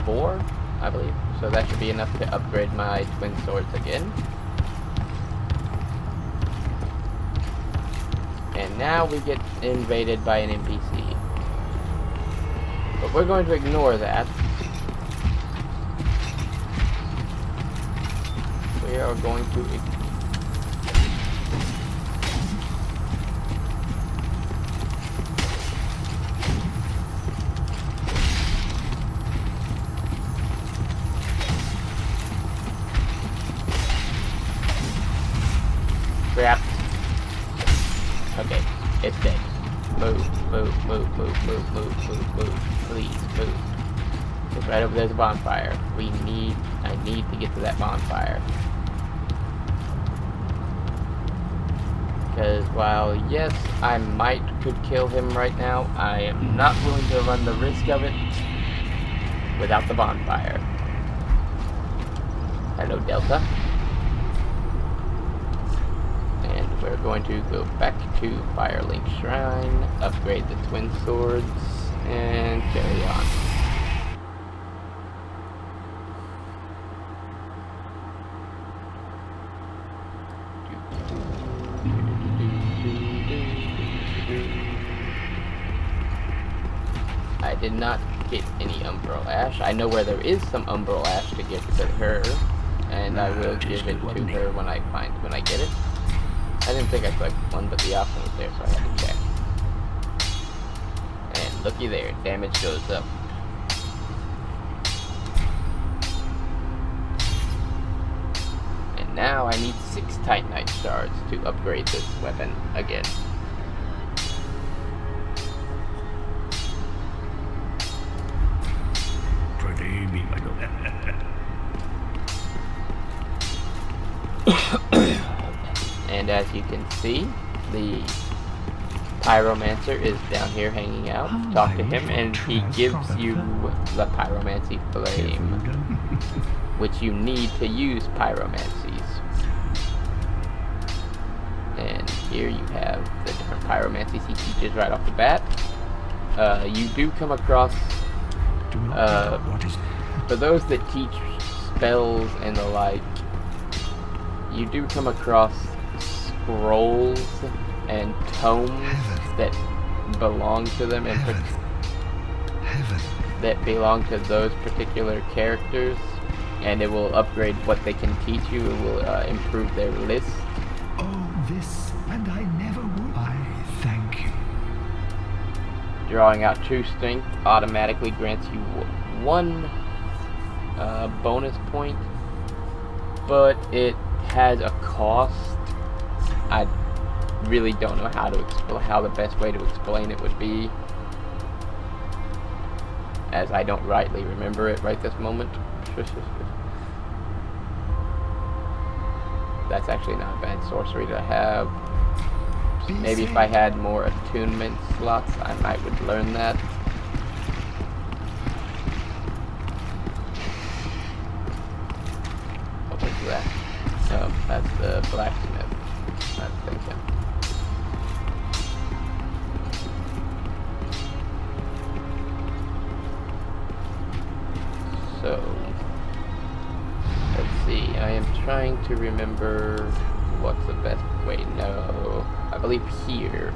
Speaker 1: 4, I believe. So that should be enough to upgrade my twin swords again. And now we get invaded by an NPC. But we're going to ignore that. We are going to crap. Okay, it's dead. Move, move, move, move, move, move, move, move. Please, move. It's right over there's a bonfire. I need to get to that bonfire. Because while, yes, I could kill him right now, I am not willing to run the risk of it without the bonfire. Hello, Delta. We're going to go back to Firelink Shrine, upgrade the twin swords, and carry on. I did not get any Umbral Ash. I know where there is some Umbral Ash to give to her, and I will give it to her when I get it. I didn't think I collected one, but the option was there, so I had to check. And looky there, damage goes up now I need 6 Titanite shards to upgrade this weapon again. And as you can see, the Pyromancer is down here hanging out. Talk to him and he gives you the Pyromancy Flame, which you need to use Pyromancies. And here you have the different Pyromancies he teaches right off the bat. You do come across, for those that teach spells and the like, you do come across scrolls and tomes that belong to them and that belong to those particular characters, and it will upgrade what they can teach you. It will improve their list.
Speaker 2: Oh, this, and I never would. I thank you.
Speaker 1: Drawing out True Strength automatically grants you 1 bonus point, but it has a cost. I really don't know how to how the best way to explain it would be, as I don't rightly remember it right this moment. That's actually not a bad sorcery to have. Maybe if I had more attunement slots, I might would learn that. What was that? Oh, that's the blacksmith, I'm thinking. So, let's see, I am trying to remember what's the best way. No, I believe here.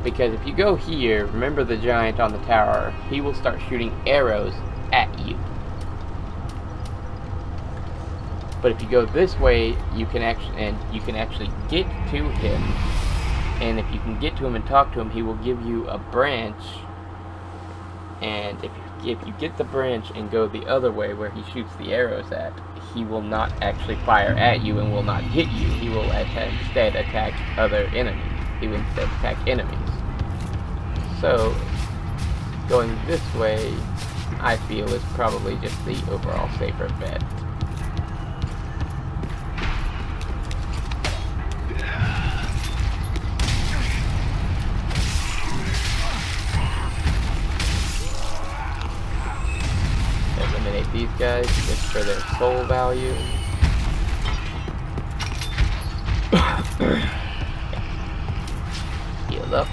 Speaker 1: Because if you go here, remember the giant on the tower, he will start shooting arrows at you. But if you go this way, you can actually get to him. And if you can get to him and talk to him, he will give you a branch. And if you get the branch and go the other way where he shoots the arrows at, he will not actually fire at you and will not hit you. He will instead attack other enemies. He will instead attack enemies. So, going this way, I feel is probably just the overall safer bet. Eliminate these guys just for their soul value. Heal up.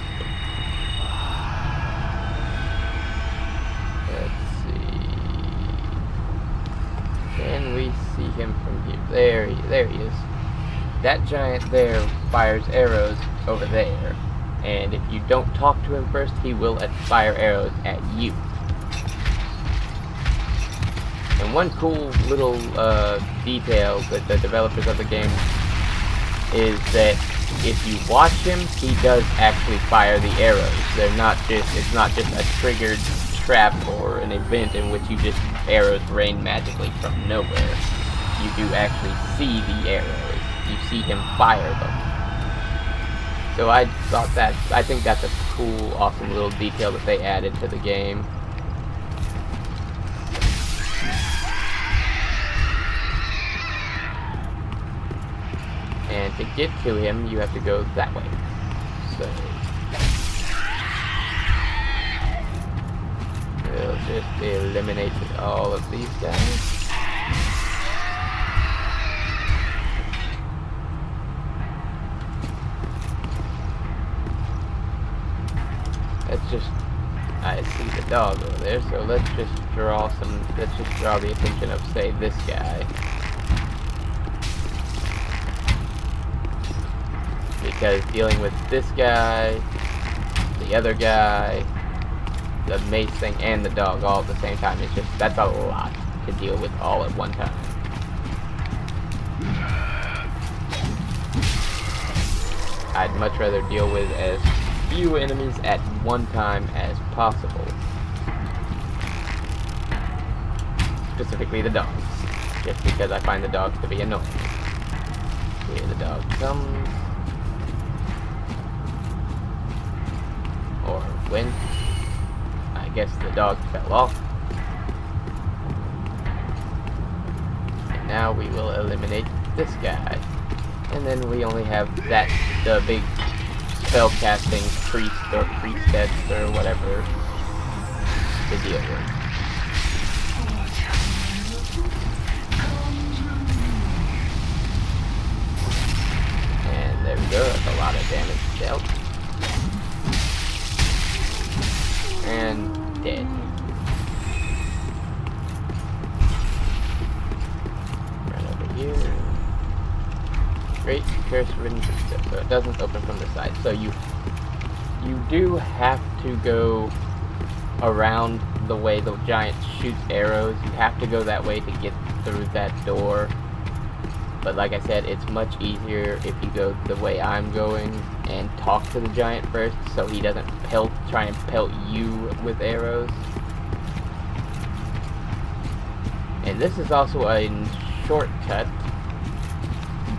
Speaker 1: Let's see. Can we see him from here? There he is. That giant there fires arrows over there. And if you don't talk to him first, he will fire arrows at you. And one cool little detail that the developers of the game is that if you watch him, he does actually fire the arrows. It's not just a triggered trap or an event in which you just arrows rain magically from nowhere. You do actually see the arrows. You see him fire them. So I think that's a cool, awesome little detail that they added to the game. And to get to him, you have to go that way. So we'll just eliminate all of these guys. I see the dog over there, so let's just draw the attention of, say, this guy. Because dealing with this guy, the other guy, the mace thing, and the dog all at the same time, that's a lot to deal with all at one time. I'd much rather deal with as few enemies at one time as possible. Specifically the dogs. just because I find the dogs to be annoying. Here the dog comes. Or went. I guess the dog fell off. And now we will eliminate this guy. And then we only have that, the big spell-casting priest or priestess or whatever to deal with. And there we go, that's a lot of damage dealt. And dead. Run over here. Great curse-ridden priestess, so it doesn't open from the side. So you do have to go around the way the giant shoots arrows. You have to go that way to get through that door. But like I said, it's much easier if you go the way I'm going and talk to the giant first, so he doesn't try and pelt you with arrows. And this is also a shortcut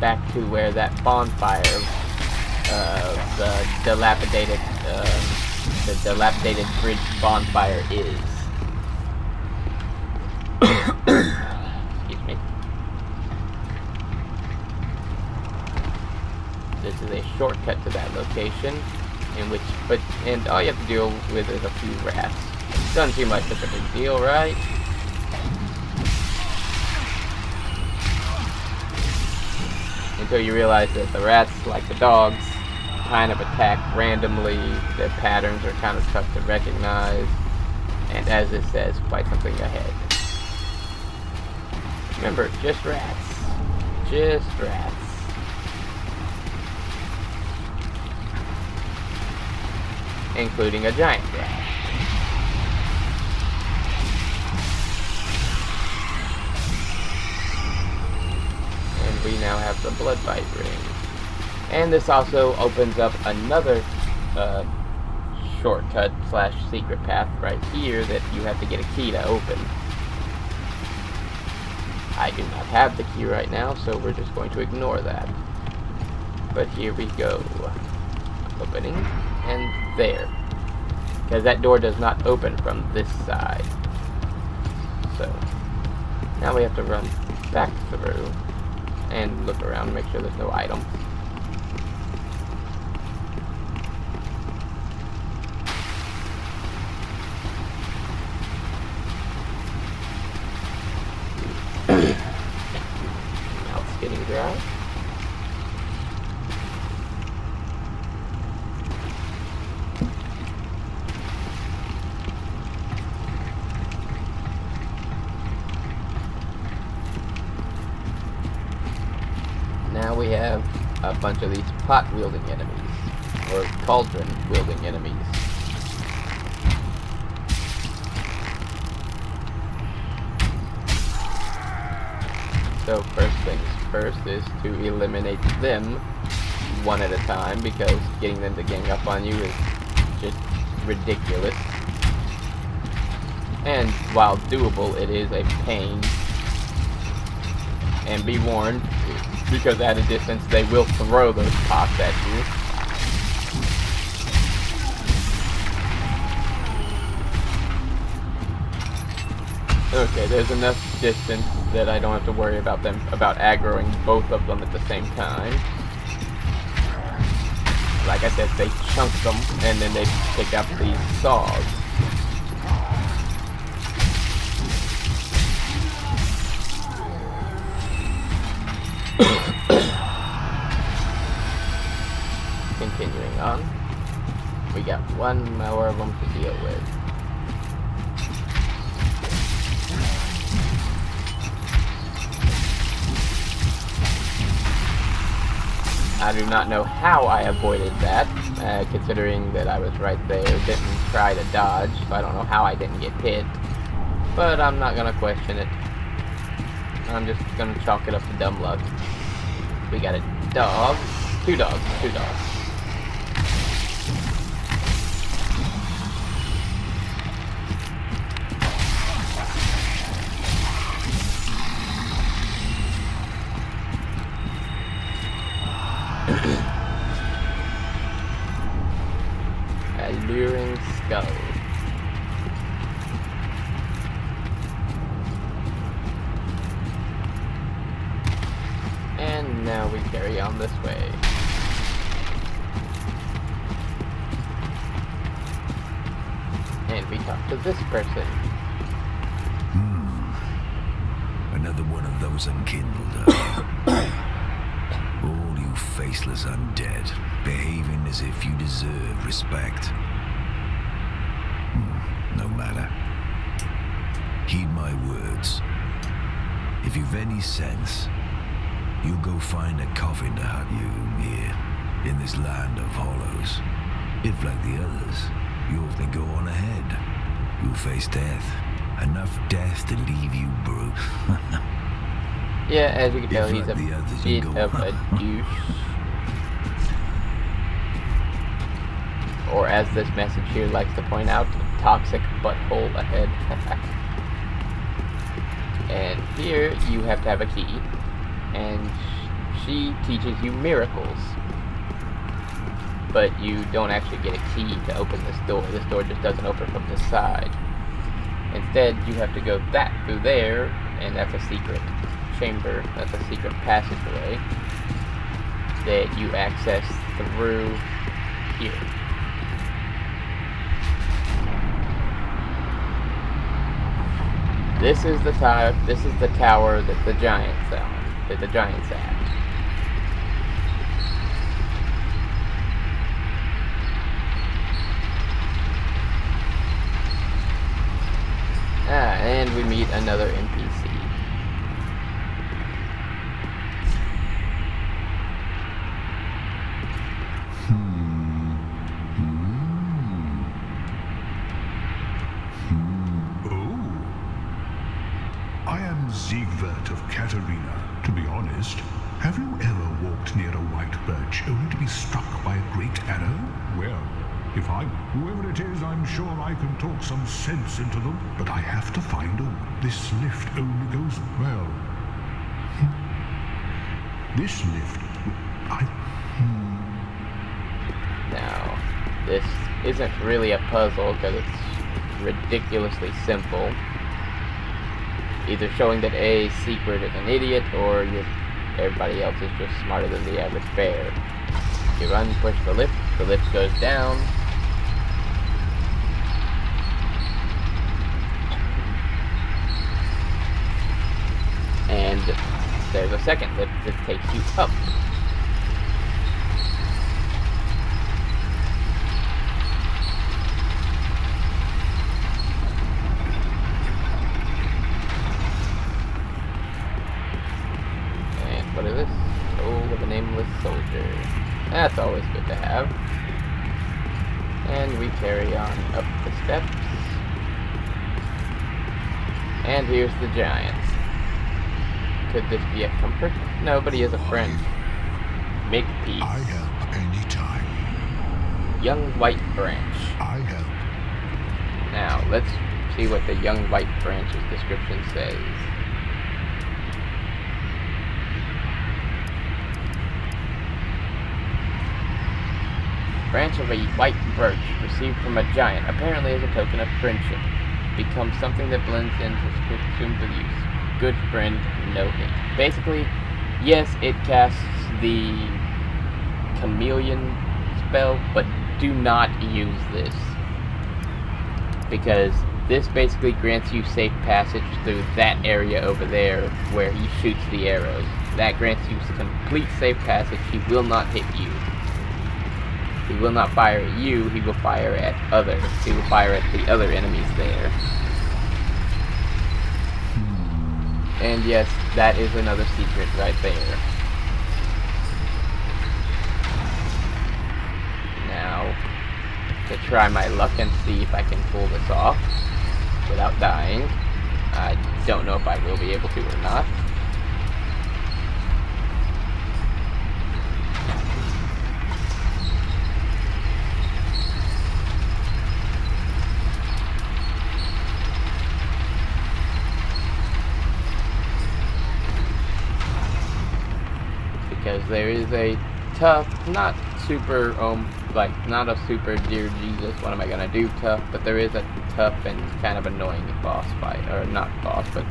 Speaker 1: back to where that bonfire, the dilapidated bridge bonfire is. Excuse me. This is a shortcut to that location, and all you have to deal with is a few rats. Doesn't seem like such a big deal, right? Until you realize that the rats, like the dogs, kind of attack randomly. Their patterns are kind of tough to recognize, and as it says, quite something ahead. Remember, just rats. Just rats. Including a giant rat. And we now have the blood bite ring. And this also opens up another shortcut / secret path right here that you have to get a key to open. I do not have the key right now, so we're just going to ignore that. But here we go. Opening, and there. Because that door does not open from this side. So, now we have to run back through and look around and make sure there's no items. Now it's getting dry. Now we have a bunch of these pot-wielding enemies, or cauldron-wielding enemies. So first things first is to eliminate them one at a time, because getting them to gang up on you is just ridiculous. And while doable, it is a pain. And be warned, because at a distance they will throw those pots at you. Okay, there's enough distance that I don't have to worry about aggroing both of them at the same time. Like I said, they chunk them and then they pick up these saws. Continuing on, we got one more of them to deal with. I do not know how I avoided that, considering that I was right there, didn't try to dodge, so I don't know how I didn't get hit, but I'm not gonna question it. I'm just gonna chalk it up to dumb luck. We got a dog. Two dogs. Now we carry on this way. And we talk to this person.
Speaker 2: Another one of those unkindled. All you faceless undead, behaving as if you deserve respect. No matter. Heed my words. If you've any sense, you'll go find a coffin to hut you here, in this land of hollows. If, like the others, you often go on ahead, you'll face death. Enough death to leave you broke.
Speaker 1: Yeah, as you can tell,
Speaker 2: If
Speaker 1: he's a
Speaker 2: like the others,
Speaker 1: bit
Speaker 2: you go-
Speaker 1: of a douche. Or as this message here likes to point out, toxic butthole ahead. And here you have to have a key, and she teaches you miracles. But you don't actually get a key to open this door. This door just doesn't open from the side. Instead, you have to go through there, and that's a secret chamber. That's a secret passageway that you access through here. This is the tower. This is the tower that the giants at. And we meet another NPC.
Speaker 5: I am Siegwart of Katarina. To be honest, have you ever walked near a white birch only to be struck by a great arrow? Well, if I'm whoever it is, I'm sure I can talk some sense into them. But I have to find a... This lift only goes... Well... This lift...
Speaker 1: Now, this isn't really a puzzle because it's ridiculously simple. Either showing that A, Secret is an idiot, or everybody else is just smarter than the average bear. You run, push the lift goes down. And there's a second lift that takes you up. What is this? Soul of a Nameless Soldier. That's always good to have. And we carry on up the steps. And here's the giant. Could this be a comfort? No, but he is a friend. Make peace.
Speaker 5: I help anytime.
Speaker 1: Young White Branch.
Speaker 5: I help.
Speaker 1: Now, let's see what the Young White Branch's description says. Branch of a white birch received from a giant, apparently as a token of friendship. Becomes something that blends into consumed with use. Good friend, no hate. Basically, yes, it casts the chameleon spell, but do not use this. Because this basically grants you safe passage through that area over there where he shoots the arrows. That grants you complete safe passage. He will not hit you. He will not fire at you, he will fire at others. He will fire at the other enemies there. And yes, that is another secret right there. Now, to try my luck and see if I can pull this off without dying. I don't know if I will be able to or not. Because there is a tough, not super, not a super dear Jesus, what am I gonna do tough, but there is a tough and kind of annoying boss fight, or not boss, but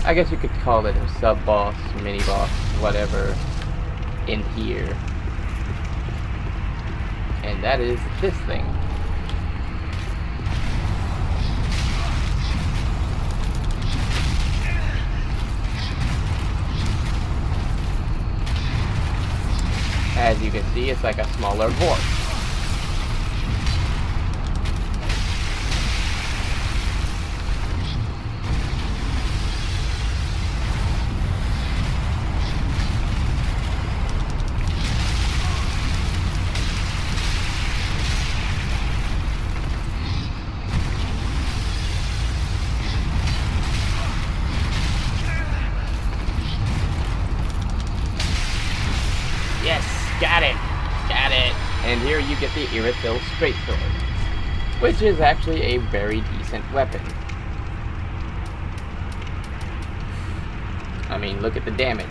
Speaker 1: I guess you could call it a sub-boss, mini-boss, whatever, in here. And that is this thing. As you can see, it's like a smaller horse. Got it! Got it! And here you get the Irithyll Straight Sword, which is actually a very decent weapon. I mean, look at the damage.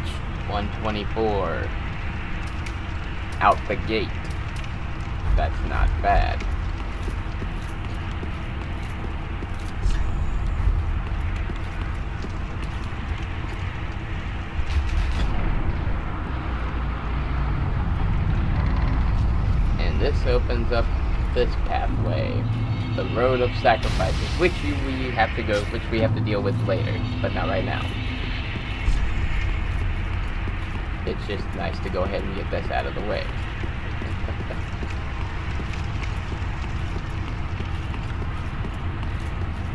Speaker 1: 124. Out the gate. That's not bad. This opens up this pathway, the road of sacrifices, which we have to deal with later, but not right now. It's just nice to go ahead and get this out of the way.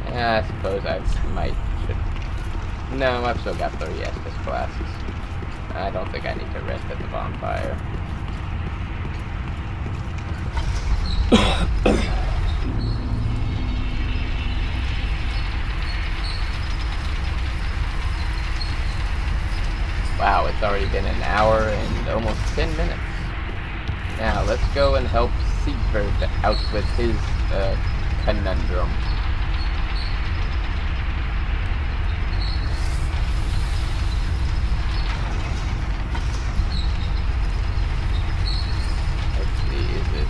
Speaker 1: Yeah, I suppose should. No, I've still got 30 Estus classes. I don't think I need to rest at the bonfire. Wow, it's already been an hour and almost 10 minutes. Now, let's go and help Siegfried out with his conundrum. Let's see, is it?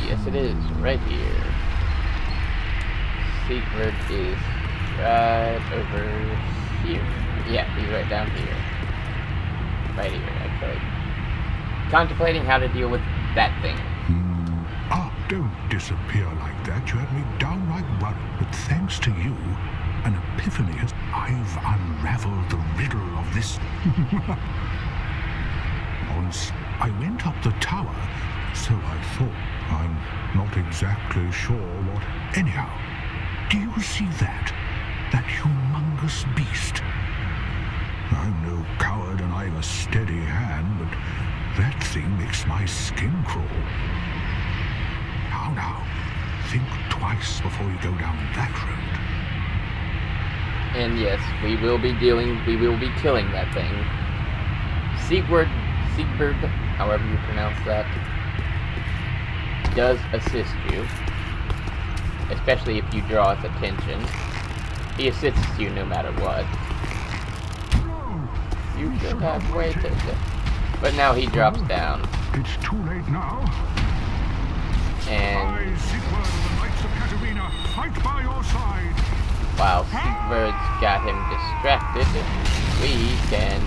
Speaker 1: Yes, it is, right here. Siegfried is right over here. Yeah, he's right down here. Right here, actually. Contemplating how to deal with that thing.
Speaker 5: Don't disappear like that. You had me downright worried. But thanks to you, an epiphany has... I've unraveled the riddle of this. Once I went up the tower, so I thought. I'm not exactly sure what... Anyhow, do you see that? That humongous beast? I'm no coward and I've a steady hand, but that thing makes my skin crawl. Now, think twice before you go down that road.
Speaker 1: And yes, we will be killing that thing. Siegfried, however you pronounce that, does assist you. Especially if you draw its attention. He assists you no matter what. You should have waited. But now he drops down.
Speaker 5: It's too late now.
Speaker 1: And while Siegfried's got him distracted, we can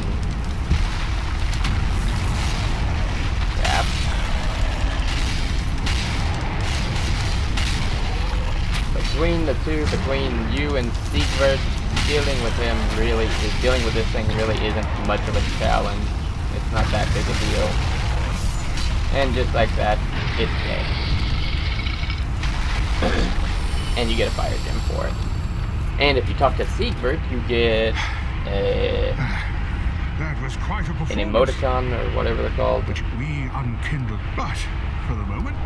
Speaker 1: grab. Between the two, between you and Siegfried, dealing with this thing really isn't much of a challenge. It's not that big a deal. And just like that, it's dead. And you get a fire gem for it. And if you talk to Siegfried, you get
Speaker 5: that was quite a
Speaker 1: an emoticon or whatever they're called.
Speaker 5: Which we unkindled, but for the moment,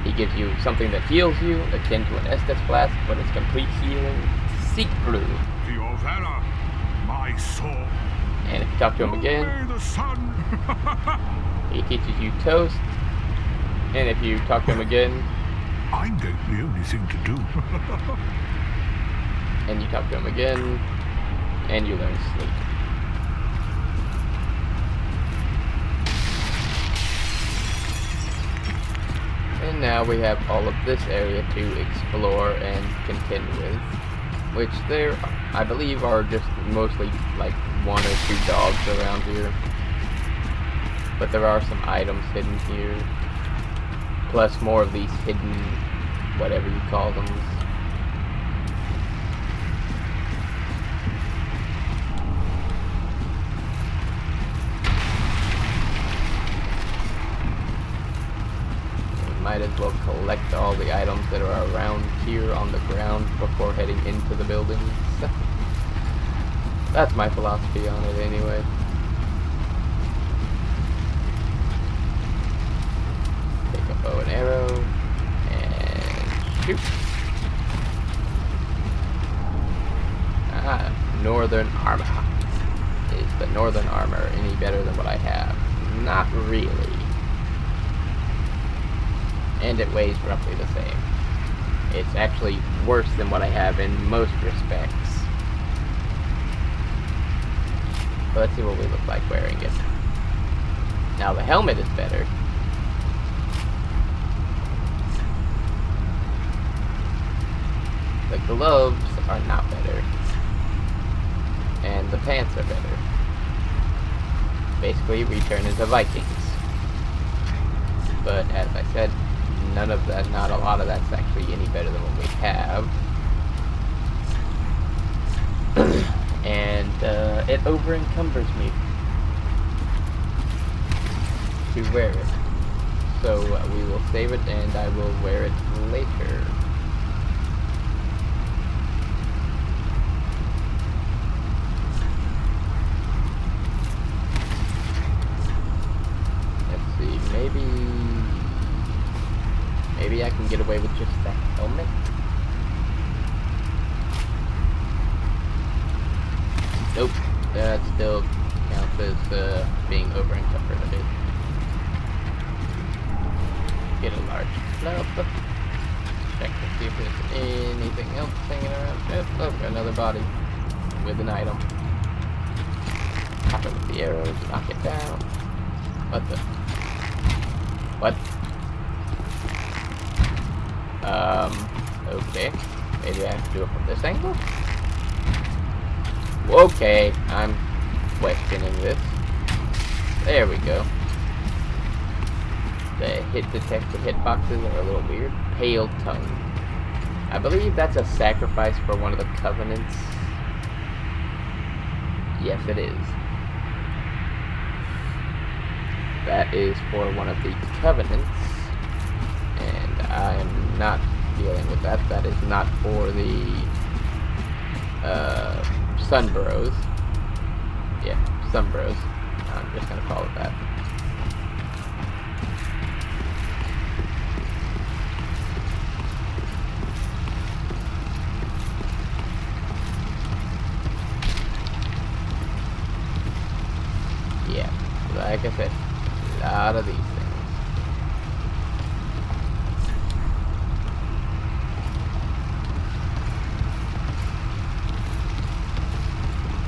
Speaker 1: he gives you something that heals you, akin to an Estus flask, but it's complete healing. Siegfried.
Speaker 5: For your valor, my sword.
Speaker 1: And if you talk to him again,
Speaker 5: the sun.
Speaker 1: he teaches you toast. And if you talk to him again,
Speaker 5: I'm the only thing to do.
Speaker 1: and you talk to him again, and you learn sleep. And now we have all of this area to explore and contend with, which there, I believe, are just mostly like 1 or 2 dogs around here. but there are some items hidden here. Plus more of these hidden, whatever you call them. Might as well collect all the items that are around here on the ground before heading into the buildings. That's my philosophy on it anyway. Take a bow and arrow and shoot. Northern armor. Is the northern armor any better than what I have? Not really. And it weighs roughly the same. It's actually worse than what I have in most respects. But let's see what we look like wearing it. Now the helmet is better. The gloves are not better. And the pants are better. Basically, return as a Vikings. But as I said, none of that, not a lot of that's actually any better than what we have. And it over encumbers me to wear it. So we will save it and I will wear it later. Let's see, maybe I can get away with just that helmet. Nope, that still counts as being over encumbered a bit. Get a large club. Check to see if there's anything else hanging around. Yep, oh, another body with an item. Pop it with the arrows, knock it down. What the? What? Okay. Maybe I have to do it from this angle? Okay, I'm questioning this. There we go. The hit detector hitboxes are a little weird. Pale tongue. I believe that's a sacrifice for one of the covenants. Yes, it is. That is for one of the covenants. And I am not dealing with that. That is not for the Sunburrows. Yeah, Sunburrows. I'm just gonna call it that. Yeah, like I said, a lot of these things.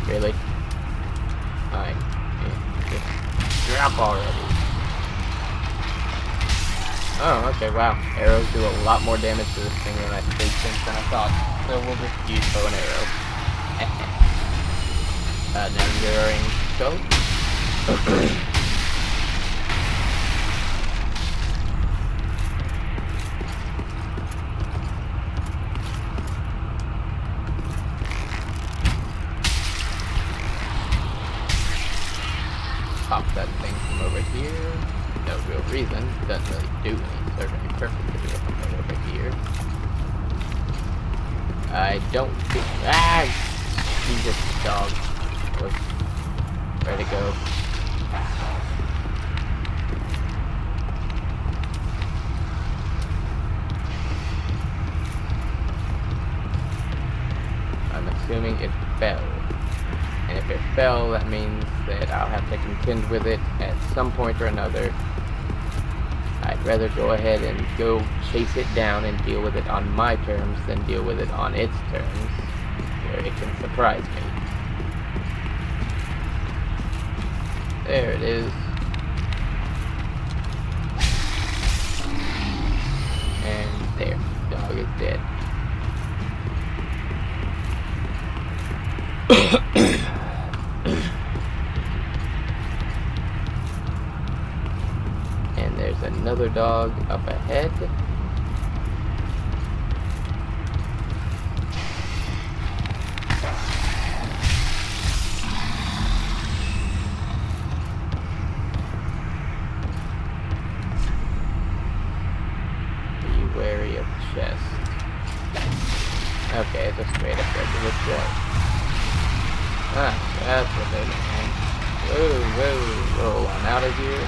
Speaker 1: Really? Fine. Yeah, just drop already. Oh, okay, wow. Arrows do a lot more damage to this thing than I thought. So we'll just use bow and arrow. Now mirroring scope. Pop that thing from over here. No real reason. Doesn't really do any serving purpose to do it from right over here. I don't think. Ah! Jesus, dog. Where'd it go? I'm assuming it fell. And if it fell, that means that I'll have to contend with it at some point or another. I'd rather go ahead and go chase it down and deal with it on my terms than deal with it on its terms, where it can surprise me. There it is. And there, dog is dead. another dog up ahead. Be wary of chest. Okay, it's a straight up regular chest. Ah, that's what they mean. Whoa, I'm out of here.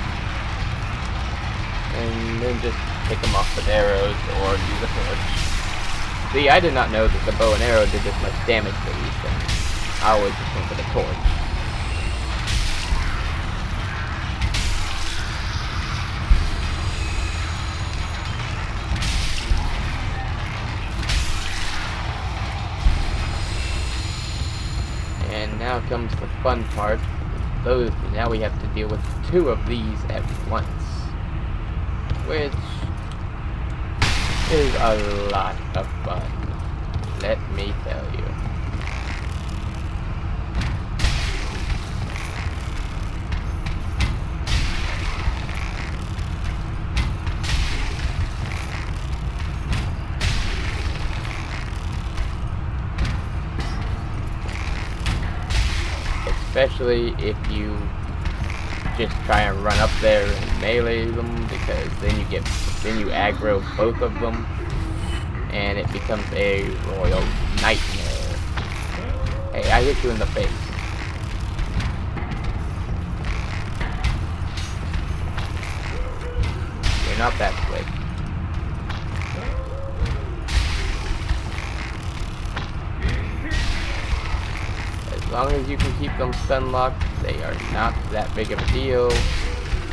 Speaker 1: And then just pick them off with arrows or use a torch. See, I did not know that the bow and arrow did this much damage to these things. I always just went for the torch. And now comes the fun part. Now we have to deal with 2 of these at once, which is a lot of fun, let me tell you. Especially if you just try and run up there and melee them, because then you aggro both of them, and it becomes a royal nightmare. Hey, I hit you in the face. You're not that slick. As long as you can keep them stun locked, they are not that big of a deal.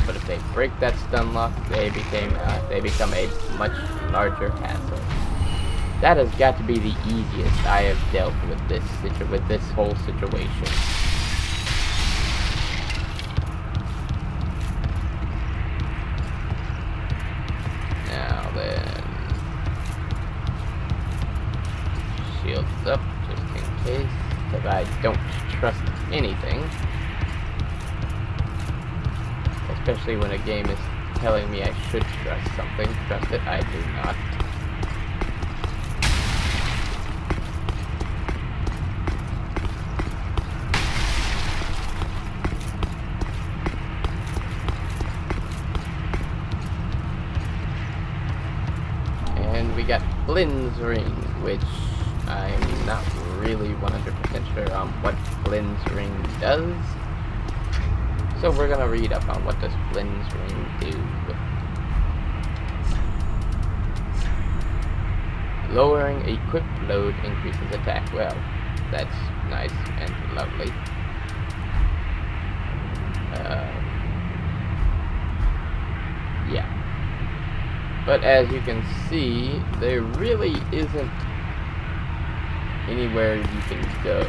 Speaker 1: But if they break that stun lock, they become a much larger hassle. That has got to be the easiest I have dealt with this whole situation. Now then, shields up just in case. Because I don't trust anything. Especially when a game is telling me I should trust something. Trust it, I do not. And we got Flynn's Ring, which I'm not really 100% sure on what Flynn's Ring does. So we're gonna read up on what does Flynn's Ring do. Lowering equip load increases attack. Well, that's nice and lovely. Yeah. But as you can see, there really isn't anywhere you can go.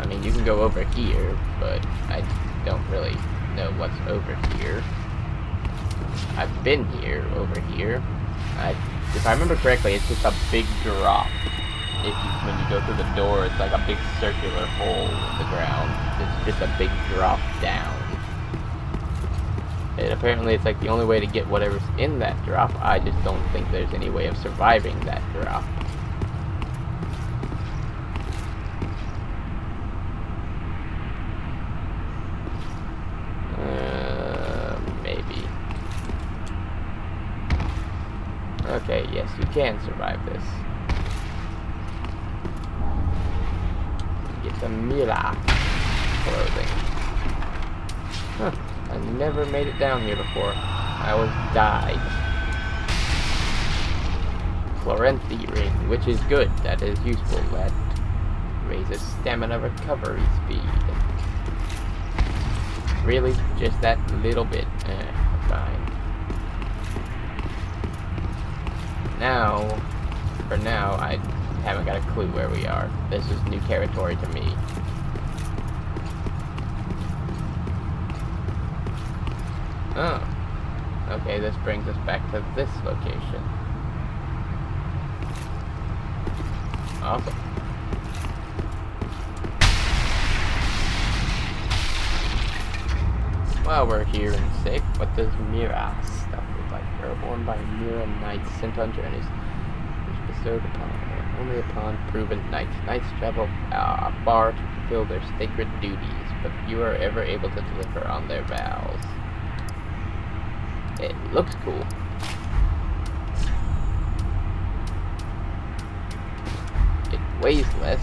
Speaker 1: I mean, you can go over here, but I don't really know what's over here. I've been here, over here. If I remember correctly, it's just a big drop. When you go through the door, it's like a big circular hole in the ground. It's just a big drop down. And apparently it's like the only way to get whatever's in that drop. I just don't think there's any way of surviving that drop. Maybe. Okay, yes, you can survive this. Get the Mila clothing. Huh. I never made it down here before. I always died. Florenthi ring, which is good. That is useful. That raises stamina recovery speed. Really? Just that little bit? Fine. Now, for now, I haven't got a clue where we are. This is new territory to me. Oh. Okay, this brings us back to this location. Awesome. while we're here and safe, what does Mira stuff look like? Airborne by Mira Knights sent on journeys. Which bestowed only upon proven knights. Knights travel far to fulfill their sacred duties, but few are ever able to deliver on their vows. It looks cool. It weighs less.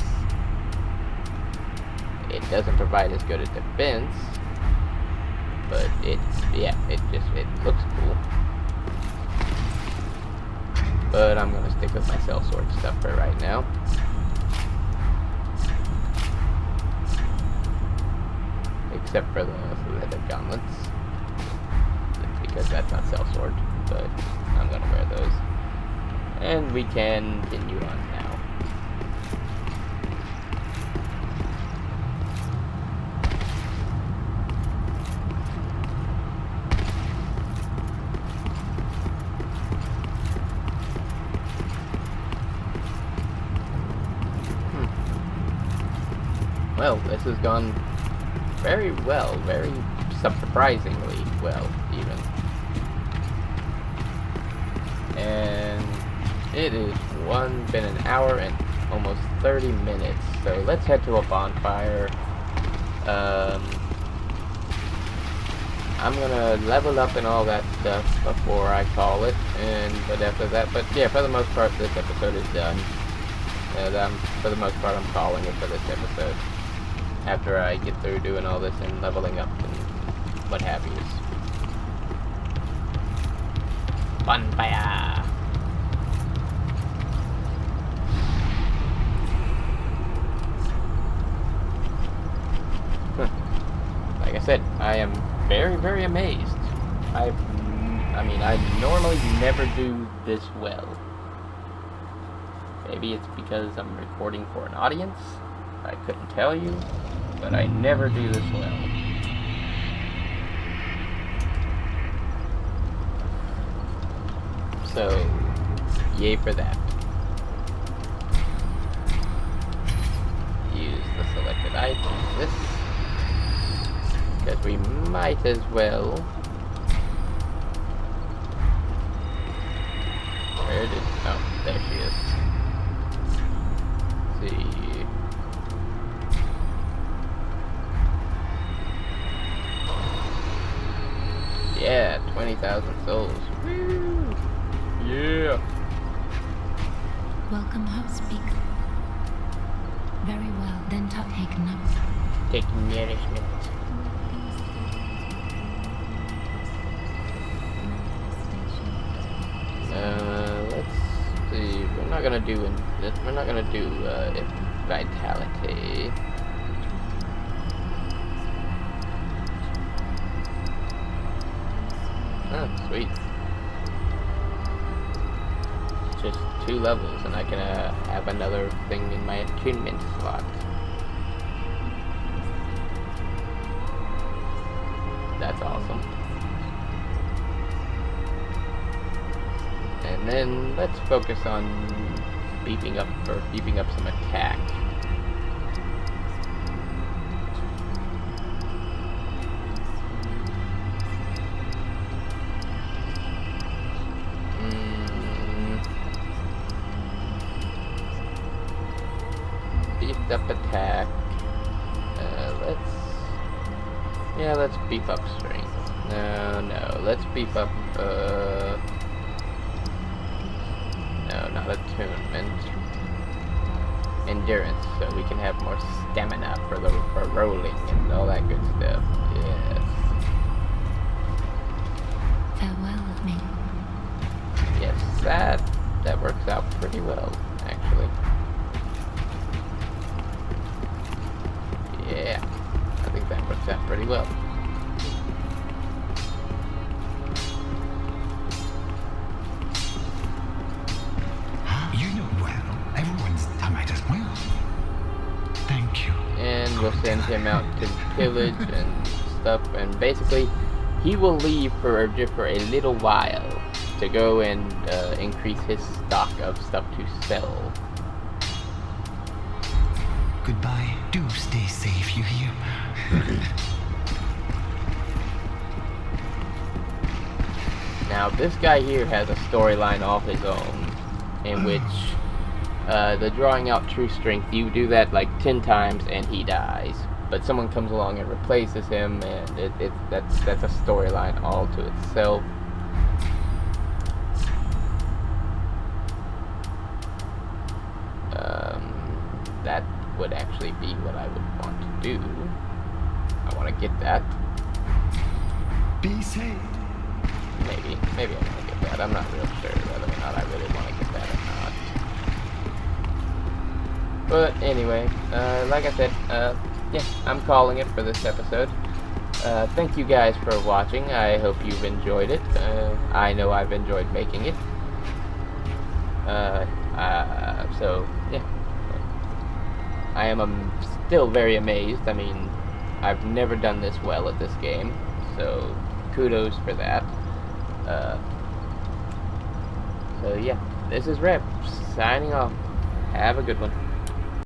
Speaker 1: It doesn't provide as good a defense, but it looks cool. But I'm gonna stick with my sellsword stuff for right now. Except for the leather gauntlets. Because that's not sellsword, but I'm gonna wear those. And we can continue on now. Well, this has gone very well, very surprisingly well, even. And it is been an hour and almost 30 minutes, so let's head to a bonfire. I'm gonna level up and all that stuff before I call it, but after that, yeah, for the most part, this episode is done. For the most part, I'm calling it for this episode. After I get through doing all this and leveling up and what have yous. Bonfire! Like I said, I am very, very amazed. I mean, I normally never do this well. Maybe it's because I'm recording for an audience. I couldn't tell you. But I never do this well. So, yay for that. Use the selected items. This. Because we might as well. Where did... Oh, there she is. Let's see. Yeah, 20,000 souls. Woo! Yeah!
Speaker 6: Welcome, host speaker. Very well, then take note.
Speaker 1: Take nourishment. Let's see. We're not gonna do vitality. Oh, sweet. Just 2 levels, and I can have another thing in my attunement slot. That's awesome. And then let's focus on beefing up some attack. Beefed up attack. Let's beef up strength. No, let's beef up, no, not attunement. Endurance, so we can have more stamina for rolling and all that good stuff. Yes.
Speaker 6: Farewell with me.
Speaker 1: Yes, that works out pretty well, actually. Yeah, I think that works out pretty well.
Speaker 2: You know well. Everyone's done it as well. Thank you.
Speaker 1: And we'll send him out to pillage and stuff, and basically, he will leave for a little while to go and increase his stock of stuff to sell.
Speaker 2: Goodbye. Do stay safe, you hear?
Speaker 1: Now, this guy here has a storyline of his own, in which the drawing out true strength, you do that like 10 times and he dies. But someone comes along and replaces him, and that's a storyline all to itself. That would actually be what I would want to do. I want to get that.
Speaker 2: Be saved.
Speaker 1: Maybe I want to get that. I'm not real sure whether or not I really want to get that or not. But anyway, like I said, yeah, I'm calling it for this episode. Thank you guys for watching. I hope you've enjoyed it. I know I've enjoyed making it. So, yeah. I am still very amazed. I mean, I've never done this well at this game, so kudos for that. So yeah, this is Rep, signing off. Have a good one.